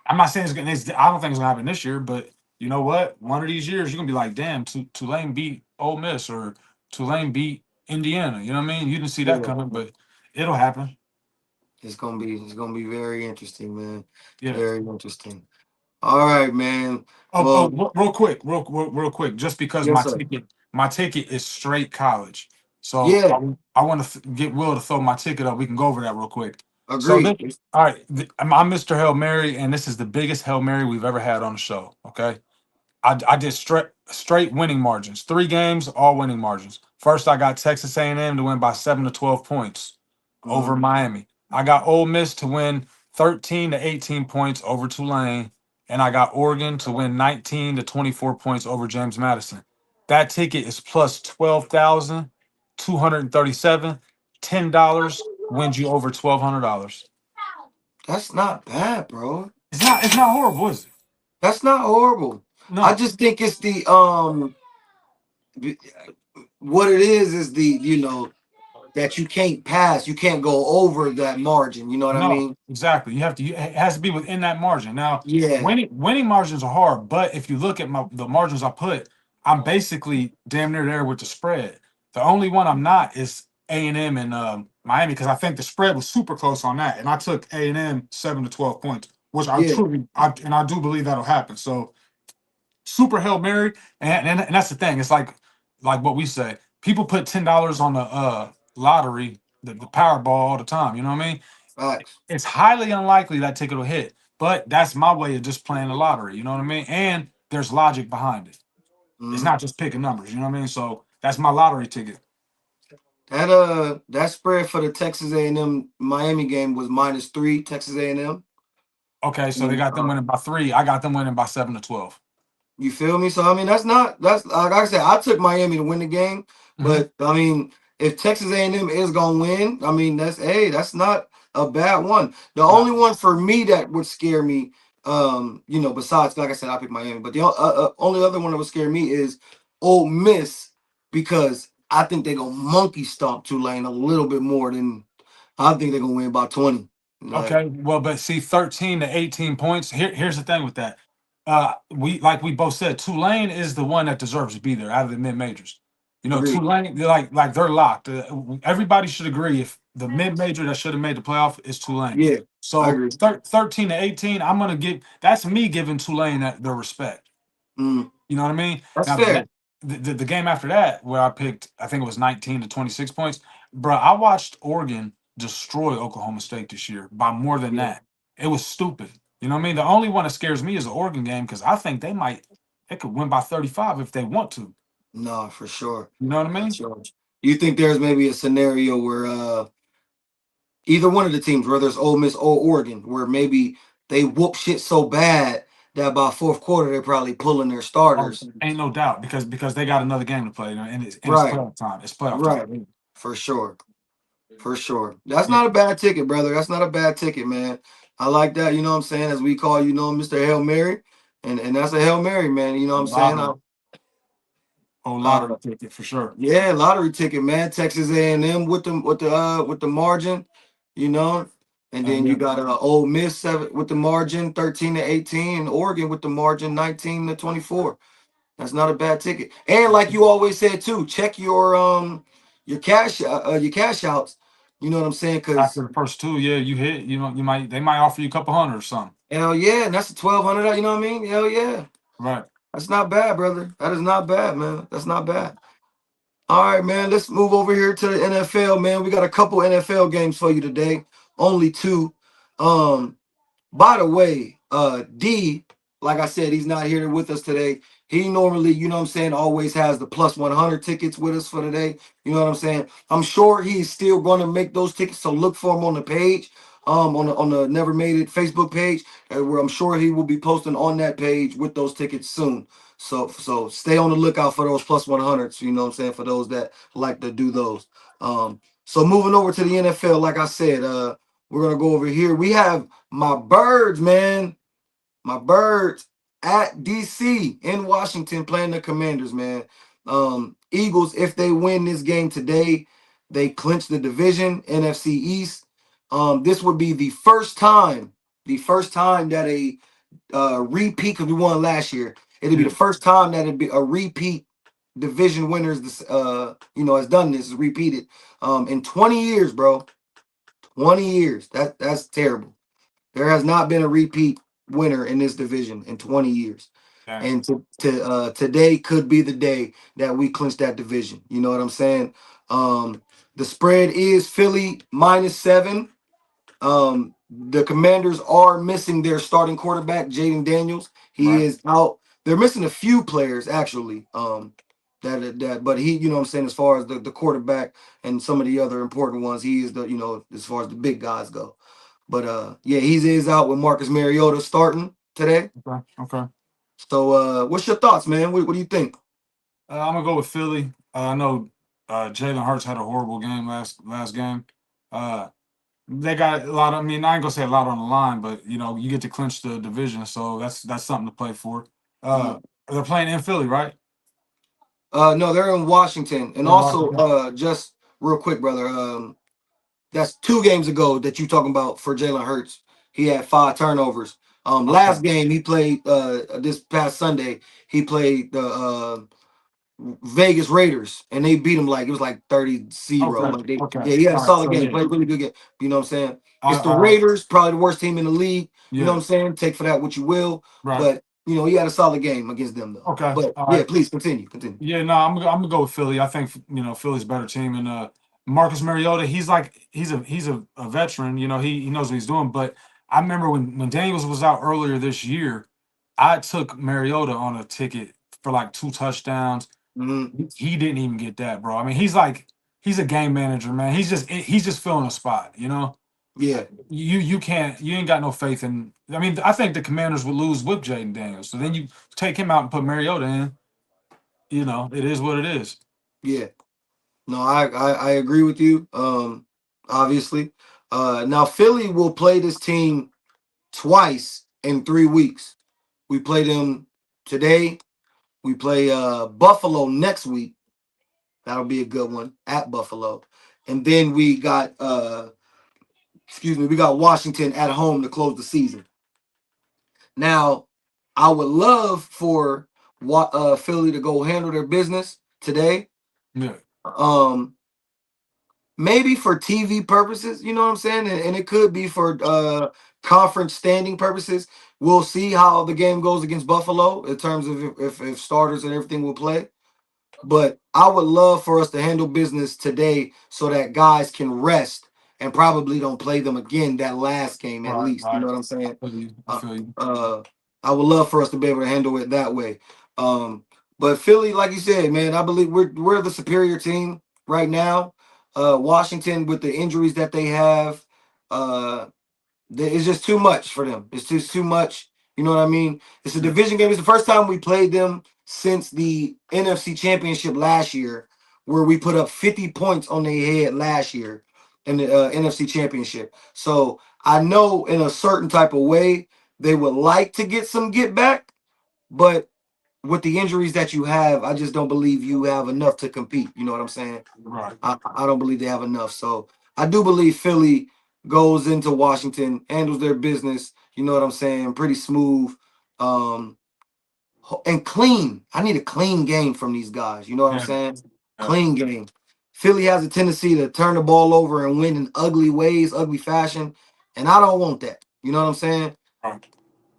I'm not saying it's gonna. I don't think it's gonna happen this year, but you know what? One of these years, you're gonna be like, "Damn, Tulane beat Ole Miss or Tulane beat Indiana." You know what I mean? You didn't see that Yeah, coming, but it'll happen. it's gonna be very interesting, man. Yeah. Very interesting. All right, man. Oh, Well, real quick, just because yes, sir. my ticket is straight college, so Yeah, I want to get Will to throw my ticket up. We can go over that real quick. So this, agreed. all right, I'm Mr. Hail Mary, and this is the biggest Hail Mary we've ever had on the show. Okay. I did straight winning margins. 3 games, all winning margins. First, I got Texas A&M to win by 7 to 12 points over Mhm. Miami. I got Ole Miss to win 13 to 18 points over Tulane, and I got Oregon to win 19 to 24 points over James Madison. That ticket is plus 12,237. $10 wins you over $1,200. That's not bad, bro. It's not horrible, is it? That's not horrible. I No. just think it's the b- what it is the that you can't pass, you can't go over that margin. You know what I No, mean? exactly. You have to. It has to be within that margin. Now, Yeah, winning margins are hard, but if you look at the margins I put, I'm basically damn near there with the spread. The only one I'm not is A&M and Miami because I think the spread was super close on that, and I took A&M 7 to 12 points, which yeah. I do believe that'll happen. So super Hail Mary, and that's the thing. It's like what we say. People put $10 on the lottery, the Powerball all the time. You know what I mean? Facts. It's highly unlikely that ticket will hit. But that's my way of just playing the lottery. You know what I mean? And there's logic behind it. It's Mm. not just picking numbers. You know what I mean? So that's my lottery ticket. That spread for the Texas A&M Miami game was -3. Texas A&M. Okay, so they And, got them winning by 3. I got them winning by 7-12. you feel me? So I mean, that's like I said. I took Miami to win the game, Hmm. but I mean, if Texas A&M is gonna win, I mean that's not a bad one. The Nah, only one for me that would scare me, besides like I said, I picked Miami, but the only other one that would scare me is Ole Miss because I think they're gonna monkey stomp Tulane a little bit more than I think they're gonna win by 20. Like, okay, well, but see, 13 to 18 points. Here's the thing with that. We both said Tulane is the one that deserves to be there out of the mid majors. You know, agreed. Tulane, like they're locked. Everybody should agree if the mid major that should have made the playoff is Tulane. Yeah, I So agree. 13 to 18, I'm gonna give that's me giving Tulane their respect. Mm, You know what I mean? that's Now fair. the game after that, where I picked, I think it was 19 to 26 points, bro. I watched Oregon destroy Oklahoma State this year by more than Yeah. that. It was stupid. You know what I mean? The only one that scares me is the Oregon game because I think they could win by 35 if they want to. No, for sure. You know what I For mean? sure. You think there's maybe a scenario where either one of the teams, whether it's Ole Miss or Oregon, where maybe they whoop shit so bad that by fourth quarter they're probably pulling their Oh, starters. ain't no doubt because they got another game to play, you know, and it's Right, playoff time. It's playoff right. time. For sure. For sure. That's Yeah, not a bad ticket, brother. That's not a bad ticket, man. I like that, you know what I'm saying? As we call, Mr. Hail Mary. And that's a Hail Mary, man. You know what I'm saying? lottery, oh Uh, lottery ticket for sure. Yeah, lottery ticket, man. Texas A&M with the margin, you know, and then Yeah, you got Ole Miss 7 with the margin 13 to 18, and Oregon with the margin 19 to 24. That's not a bad ticket. And like you always said too, check your cash outs. You know what I'm saying? after Because the first two, yeah, you hit. You know, they might offer you a couple hundred or something. hell yeah, and that's a 1,200. You know what I mean? Hell yeah, Right. that's not bad, brother. That is not bad, man. That's not bad. All right, man. Let's move over here to the NFL, man. We got a couple NFL games for you today. Only two. Um, by the way, D, like I said, he's not here with us today. He normally, you know what I'm saying, always has the plus 100 tickets with us for today. You know what I'm saying? I'm sure he's still going to make those tickets, so look for him on the page, on the Never Made It Facebook page, where I'm sure he will be posting on that page with those tickets soon. So stay on the lookout for those plus 100s, you know what I'm saying, for those that like to do those. So moving over to the NFL, like I said, we're gonna go over here. We have my birds, man. My birds at DC in Washington playing the Commanders, man. Eagles, if they win this game today, they clinch the division, NFC East. This would be the first time that a repeat, because we won last year. It'd be Yeah. the first time that it'd be a repeat division winners. Has done this, is repeated. In 20 years, bro. 20 years. That's terrible. There has not been a repeat winner in this division in 20 years. Dang. And today could be the day that we clinch that division. You know what I'm saying? The spread is Philly -7. The Commanders are missing their starting quarterback, Jaden Daniels. He Right. is out. They're missing a few players actually. But he, you know what I'm saying, as far as the quarterback and some of the other important ones, he is as far as the big guys go. But yeah, he is out with Marcus Mariota starting today. Okay. Okay. So what's your thoughts, man? What do you think? I'm gonna go with Philly. I know Jalen Hurts had a horrible game last game. Uh, they got a lot. I mean, I ain't gonna say a lot on the line, but you know, you get to clinch the division, so that's something to play for. Mhm. They're playing in Philly, right? No, they're in Washington. And They're in also, Washington. just real quick, brother. That's 2 games ago that you talking about for Jalen Hurts. He had 5 turnovers. Okay. Last game he played this past Sunday, he played the Vegas Raiders and they beat him like it was like 30-0. Okay. Like Okay. he had a All right. solid So game, yeah. played really good game. You know what I'm saying? I It's the uh Raiders, probably the worst team in the league. You know what yeah. I'm saying? Take for that what you will. Right. But you know, he had a solid game against them though. Okay. But All yeah, right. please continue. Continue. Yeah, no, I'm gonna go with Philly. I think Philly's a better team, and Marcus Mariota, he's a veteran. You know, he knows what he's doing. But I remember when Daniels was out earlier this year, I took Mariota on a ticket for like 2 touchdowns. Hmm. He didn't even get that, bro. I mean, he's a game manager, man. He's just filling a spot. You know, Yeah, you ain't got no faith in. I mean, I think the Commanders would lose with Jaden Daniels. So then you take him out and put Mariota in. You know, it is what it is. yeah. No, I agree with you. Obviously. Now Philly will play this team twice in 3 weeks. We play them today. We play Buffalo next week. That'll be a good one at Buffalo. And then we got Washington at home to close the season. Now, I would love for Philly to go handle their business today. Yeah. Um, maybe for TV purposes, you know what I'm saying, and it could be for conference standing purposes. We'll see how the game goes against Buffalo in terms of if starters and everything will play. But I would love for us to handle business today so that guys can rest and probably don't play them again that last game at Right, least. You right. know what I'm saying? I feel you. I Uh, feel you. I would love for us to be able to handle it that way. Um, but Philly, like you said, man, I believe we're the superior team right now. Washington, with the injuries that they have, uh, it's just too much for them. It's just too much. You know what I mean? It's a Yeah. division game. It's the first time we played them since the NFC Championship last year, where we put up 50 points on their head last year in the NFC Championship. So I know in a certain type of way they would like to get some get back, but with the injuries that you have, I just don't believe you have enough to compete. You know what I'm saying? Right. I don't believe they have enough. So I do believe Philly goes into Washington, handles their business. You know what I'm saying? Pretty smooth, um, and clean. I need a clean game from these guys. You know what I'm Yeah. saying? Yeah. Clean game. Philly has a tendency to turn the ball over and win in ugly ways, ugly fashion, and I don't want that. You know what I'm saying? Right.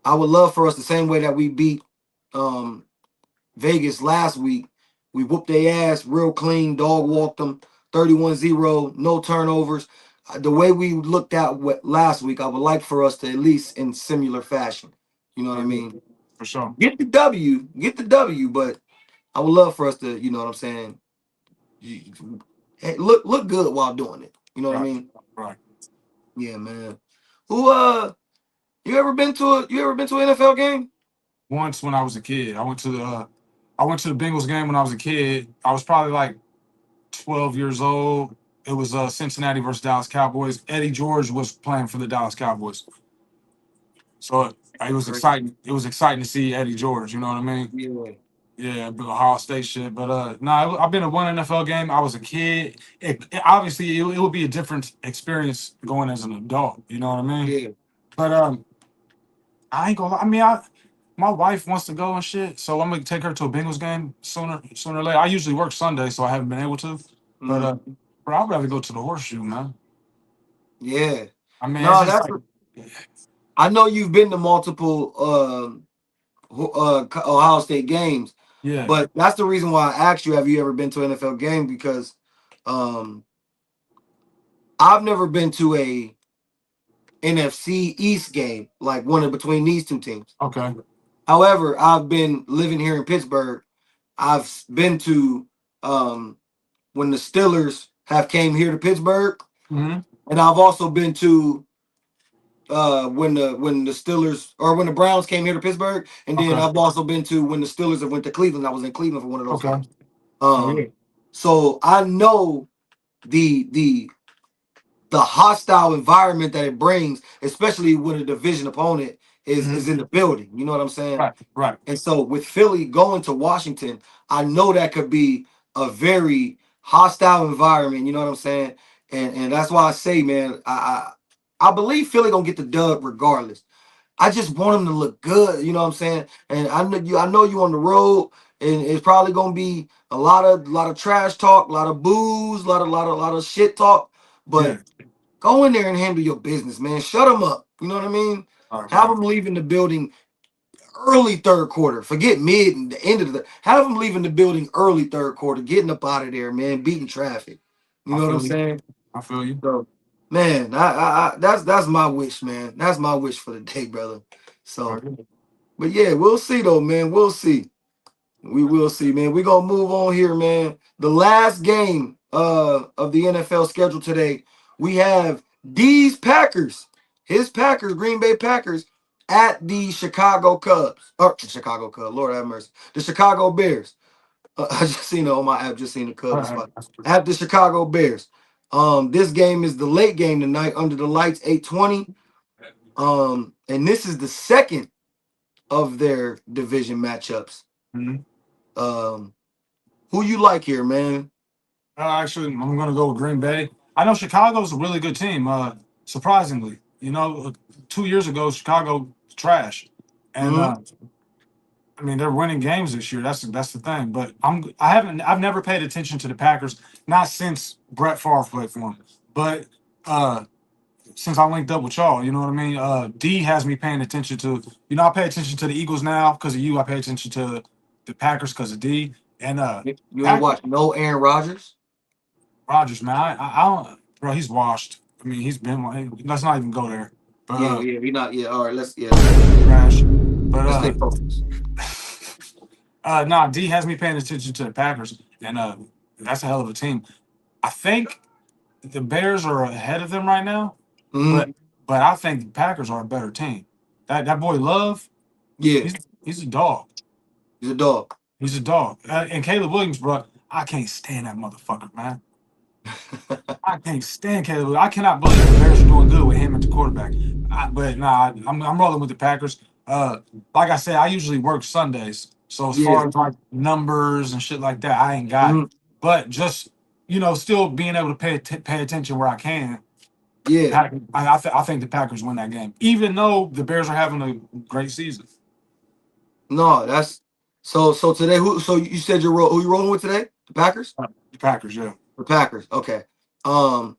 I would love for us the same way that we beat um, Vegas last week. We whooped their ass real clean, dog walked them 31-0, no turnovers. The way we looked at last week, I would like for us to at least in similar fashion. You know what I mean? For sure. Get the W, but I would love for us to, you know what I'm saying, look good while doing it. You know what I Right. mean? Right. Yeah, man. Who you ever been to an NFL game? Once when I was a kid, I went to the Bengals game when I was a kid. I was probably like 12 years old. It was Cincinnati versus Dallas Cowboys. Eddie George was playing for the Dallas Cowboys. So it was Crazy. exciting. It was exciting to see Eddie George. You know what I mean? Yeah. Yeah, but Ohio State shit. But no, I've been to one NFL game. I was a kid. Obviously it would be a different experience going as an adult. You know what I mean? Yeah. But I ain't gonna. I mean, my wife wants to go and shit, so I'm gonna take her to a Bengals game sooner or later. I usually work Sunday, so I haven't been able to. But Mhm. bro, I'd rather go to the horseshoe, man. Yeah. I mean, it's No, just that's. like, I know you've been to multiple Ohio State games, yeah, but that's the reason why I asked you, have you ever been to an NFL game? Because um, I've never been to a NFC East game, like one in between these two teams. okay, However, I've been living here in Pittsburgh. I've been to um, when the Steelers have came here to Pittsburgh, hmm, and I've also been to when the Steelers or when the Browns came here to Pittsburgh, and then okay, I've also been to when the Steelers have went to Cleveland. I was in Cleveland for one of those okay. games. Oh yeah, So I know the the the hostile environment that it brings, especially when a division opponent hmm, is in the building. You know what I'm saying? right, right, And so with Philly going to Washington, I know that could be a very hostile environment. You know what I'm saying? And that's why I say, man, I believe Philly gonna get the dub regardless. I just want them to look good. You know what I'm saying? And I know you on the road, and it's probably gonna be a lot of trash talk, a lot of booze, a lot of shit talk. yeah, But go in there and handle your business, man. Shut them up. You know what I mean? all right, Have right, them leaving the building early third quarter. Forget mid and the end of the. Have them leaving the building early third quarter, getting up out of there, man, beating traffic. You I know what I'm feel you. saying? I feel you. So, man, that's my wish, man. That's my wish for the day, brother. So, Right. but yeah, we'll see though, man. We'll see. We will see, man. We're gonna move on here, man. The last game of the NFL schedule today, we have D's Packers, his Packers, Green Bay Packers, at the Chicago Cubs. Or the Chicago Cubs, Lord have mercy. The Chicago Bears. I just seen it on my app, just seen the Cubs All right. spot. At the Chicago Bears. This game is the late game tonight under the lights, 8:20. And this is the second of their division matchups. Mhm. Um, who you like here, man? Actually, I'm gonna go with Green Bay. I know Chicago's a really good team. Surprisingly, 2 years ago Chicago was trash, and Hmm. I mean they're winning games this year. That's the thing. But I've never paid attention to the Packers, not since Brett Favre played for them, but uh, since I linked up with y'all, you know what I mean. D has me paying attention to. I pay attention to the Eagles now because of you. I pay attention to the Packers because of D and You ain't Packers. watch no Aaron Rodgers? Rodgers, man, I don't, bro. He's washed. I mean, he's been. Let's not even go there. But Yeah, yeah, we not. Yeah, all right. Let's trash. But stay focused. nah, D has me paying attention to the Packers, and that's a hell of a team. I think the Bears are ahead of them right now, Hmm. but I think the Packers are a better team. That boy Love, Yeah, he's a dog. he's a dog. He's a dog. And Caleb Williams, bro, I can't stand that motherfucker, man. I can't stand Caleb. I cannot believe the Bears are doing good with him at the quarterback. But nah, I'm rolling with the Packers. Like I said, I usually work Sundays, so as Yeah. far as like numbers and shit like that, I ain't got it. Hmm. But just still being able to pay attention where I can. Yeah. I think the Packers win that game, even though the Bears are having a great season. No, that's so today. Who? So you said who you rolling with today? The Packers. The Packers, yeah. The Packers. Okay. Um.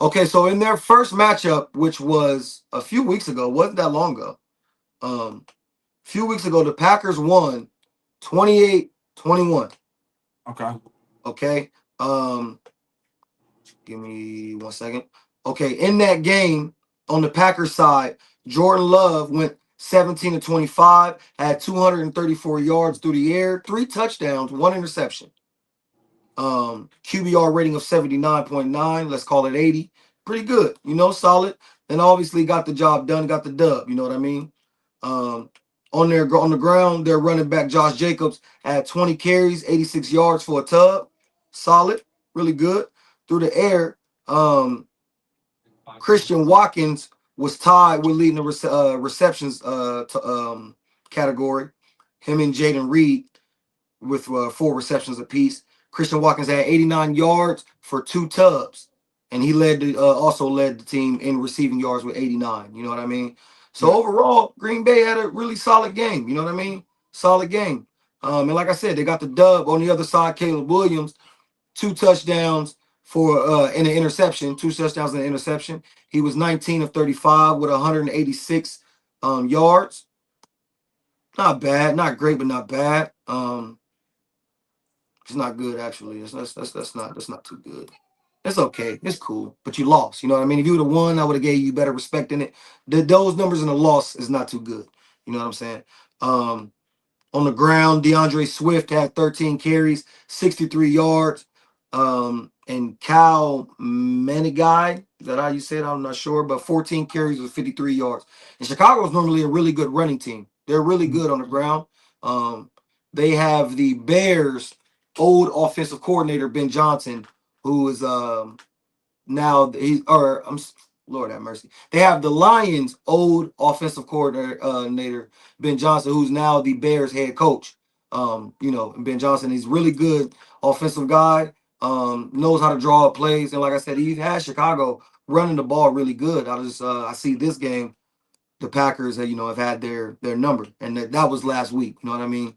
Okay. So in their first matchup, which was a few weeks ago, wasn't that long ago. A few weeks ago, the Packers won 28-21. Okay. Okay. Um. Give me 1 second. Okay, in that game on the Packers side, Jordan Love went 17 to 25, had 234 yards through the air, 3 touchdowns, 1 interception. QBR rating of 79.9, let's call it 80. Pretty good, solid. And obviously got the job done, got the dub, you know what I mean? Um, on the ground, their running back Josh Jacobs had 20 carries, 86 yards for a tub. Solid, really good. Through the air, um, Christian Watkins was tied with leading the receptions category. Him and Jaden Reed with 4 receptions apiece. Christian Watkins had 89 yards for 2 tubs, and he also led the team in receiving yards with 89. You know what I mean? So Yeah. overall, Green Bay had a really solid game. You know what I mean? Solid game. And like I said, they got the dub on the other side. Caleb Williams, 2 touchdowns for and an interception. 2 touchdowns and an interception. He was 19 of 35 with 186 yards. Not bad, not great, but not bad. It's not good actually. That's not too good. It's okay. It's cool, but you lost. You know what I mean? If you would have won, I would have gave you better respect in it. Those numbers in the loss is not too good. You know what I'm saying? Um, on the ground, DeAndre Swift had 13 carries, 63 yards. And Cal Manigai, is that how you say it? I'm not sure, but 14 carries with 53 yards. And Chicago is normally a really good running team. They're really good on the ground. Um, they have the Bears' old offensive coordinator, Ben Johnson, who is now he or I'm Lord have mercy. They have the Lions' old offensive coordinator Ben Johnson, who's now the Bears head coach. Ben Johnson is really good offensive guy. Knows how to draw up plays, and like I said, he had Chicago running the ball really good. I see this game, the Packers have had their number, and that was last week. You know what I mean?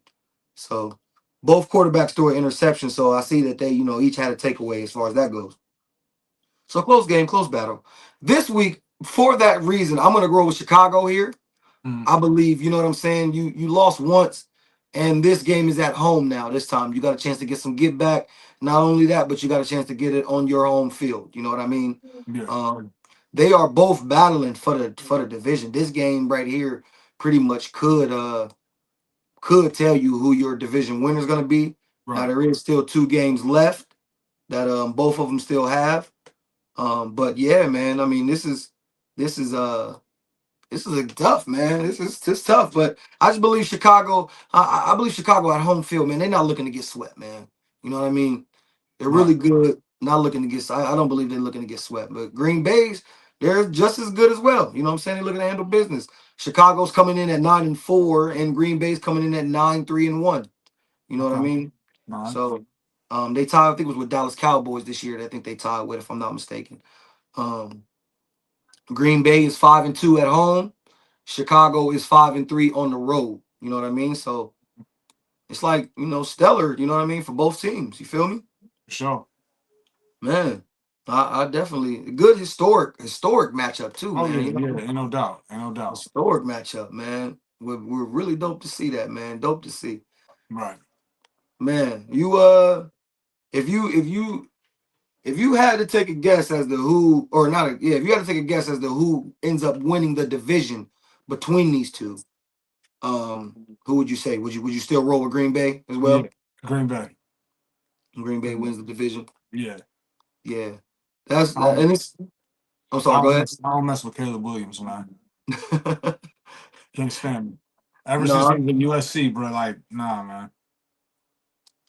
So both quarterbacks threw an interception, so I see that they each had a takeaway as far as that goes. So close game, close battle. This week, for that reason, I'm going to go with Chicago here. Mm, I believe, you know what I'm saying? You lost once, and this game is at home now. This time you got a chance to get some get back. Not only that, but you got a chance to get it on your home field. You know what I mean? yeah. Um, they are both battling for the division. This game right here pretty much could tell you who your division winner is going to be. Now Right. there is still 2 games left that both of them still have. But yeah, man. I mean, this is this is a tough, man. This tough, but I just believe Chicago. I believe Chicago at home field, man. They're not looking to get swept, man. You know what I mean? They're Right. really good. Not looking to get. I don't believe they're looking to get swept. But Green Bay's, they're just as good as well. You know what I'm saying? They're looking to handle business. Chicago's coming in at 9-4, and Green Bay's coming in at 9-3-1. You know what I Okay. mean? All right. So, they tied. I think it was with Dallas Cowboys this year. I think they tied with, if I'm not mistaken. Um, Green Bay is 5-2 at home. Chicago is 5-3 on the road. You know what I mean? So it's like, stellar, you know what I mean, for both teams. You feel me? For sure. Man, I definitely good historic matchup too, Oh man. yeah, You yeah. know, Ain't no doubt. Ain't no doubt. historic matchup, man. We're really dope to see that, man. Dope to see. Right. Man, you if you if you if you had to take a guess as to who or not yeah, if you had to take a guess as to who ends up winning the division between these two, who would you say? Would you still roll with Green Bay as Yeah. well? Green Bay. Green Bay wins the division. Yeah. Yeah, that's I don't, and it's. I'm I sorry. Go don't ahead. mess. I don't mess with Caleb Williams, man. Can't stand him. Ever since he No, was at USC, bro. Like, nah, man.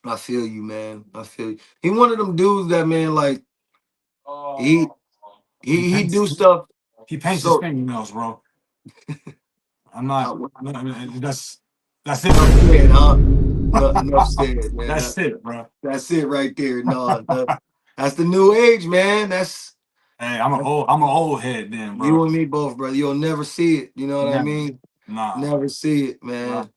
I feel you, man. I feel you. He one of them dudes that man like he He he paints. do stuff He paints his so. fingernails, bro. I'm not. Uh, No, I mean, that's it. enough said, huh? No, enough said, man. That's it, bro. That's it right there. No, that's the new age, man. Hey, That's I'm an old head then, you bro. and me both, brother. You'll never see it. You know what I Never. mean? Nah. Never see it, Nah. man.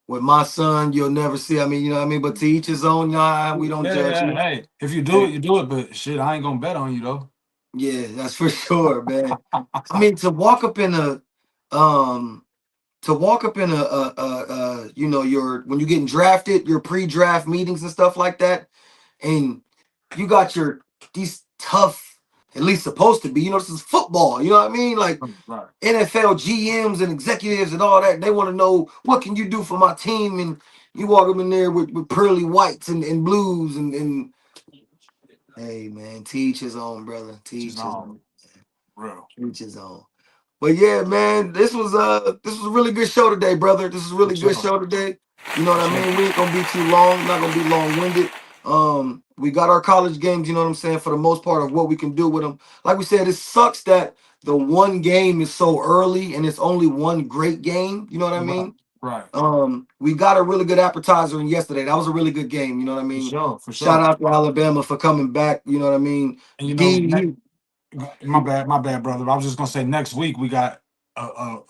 With my son, you'll never see. I mean, you know what I mean? But to each his own, nah, we don't Yeah, judge yeah. you. Hey, if you do Hey, it, you do it. But shit, I ain't gonna bet on you though. yeah, that's for sure, man. I mean, um, to walk up in your when you're getting drafted, your pre-draft meetings and stuff like that, and you got your these tough, at least supposed to be. This is football. You know what I mean? Like Right. NFL GMs and executives and all that. They want to know what can you do for my team, and you walk up in there with pearly whites and blues and hey man, teach his own, brother. Just Teach his all own. real. Teach his own. But yeah, man, this was a really good show today, brother. This is a For really good sure. show today. You know what For I sure. mean? We ain't gonna be too long, not gonna be long-winded. We got our college games, you know what I'm saying, for the most part of what we can do with them. Like we said, it sucks that the one game is so early and it's only one great game, you know what I Right. mean? Right. We got a really good appetizer in yesterday. That was a really good game, you know what I For mean? sure. For Shout sure. out to Alabama for coming back, you know what I mean? And you know, D, my bad, brother. I was just gonna say next week we got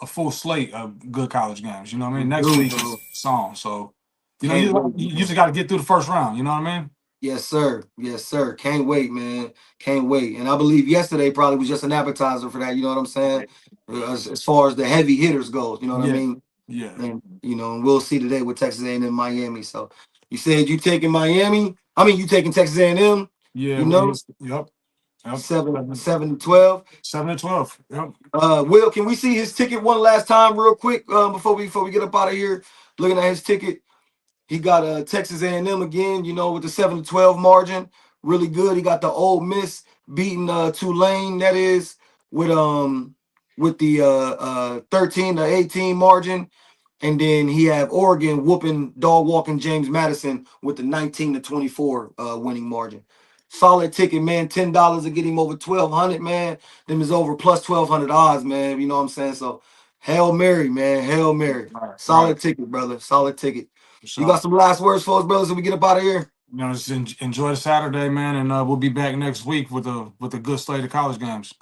a full slate of good college games. You know what I we mean? Next do, week is bro. song. So, Can't wait, you man. just got to get through the first round. You know what I mean? Yes, sir. Yes, sir. Can't wait, man. Can't wait. And I believe yesterday probably was just an appetizer for that. You know what I'm saying? As far as the heavy hitters goes, you know what I Yeah. mean? Yeah. And and we'll see today with Texas A&M Miami. So you said you taking Miami. I mean, you taking Texas A&M. Yeah. You know, Yep. Yep. 7-12. 7 and 12. Yep. Will, can we see his ticket one last time, real quick, before we get up out of here? Looking at his ticket. He got Texas A&M again, with the 7-12 margin. Really good. He got the Ole Miss beating Tulane, that is, with the 13-18 margin. And then he have Oregon whooping dog walking James Madison with the 19-24 winning margin. Solid ticket, man. $10 to get him over 1,200, man. Them is over plus 1,200 odds, man. You know what I'm saying? So Hail Mary, man. Hail Mary. Right. Right. Solid ticket, brother. Solid ticket. For You got sure. some last words for us, brothers, as we get up out of here? Just enjoy the Saturday, man, and we'll be back next week with a good slate of college games.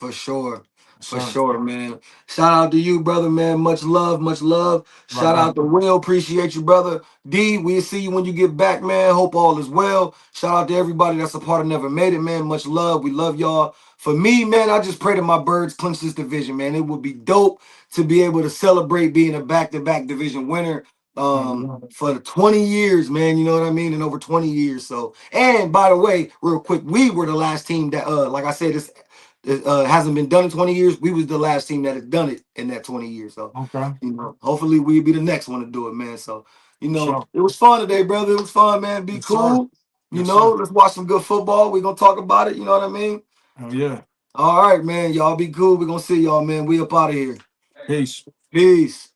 For sure. For Sir. sure, man. Shout out to you, brother, man. Much love, much love. Right Shout back. out to Will. Appreciate you, brother. D, we'll see you when you get back, man. Hope all is well. Shout out to everybody that's a part of Never Made It, man. Much love. We love y'all. For me, man, I just pray that my birds clinch this division, man. It would be dope to be able to celebrate being a back-to-back division winner for the 20 years, man. You know what I mean? In over 20 years. So, and by the way, real quick, we were the last team that like I said, this it hasn't been done in 20 years. We was the last team that has done it in that 20 years. So, Okay. you know, hopefully we'll be the next one to do it, man. So, you know, Sure. it was fun today, brother. It was fun, man. Be Yes, sir. cool. You Yes, know, sir. let's watch some good football. We're gonna talk about it. You know what I mean? Hell yeah. All right, man. Y'all be cool. We're gonna see y'all, man. We up out of here. Peace. Peace.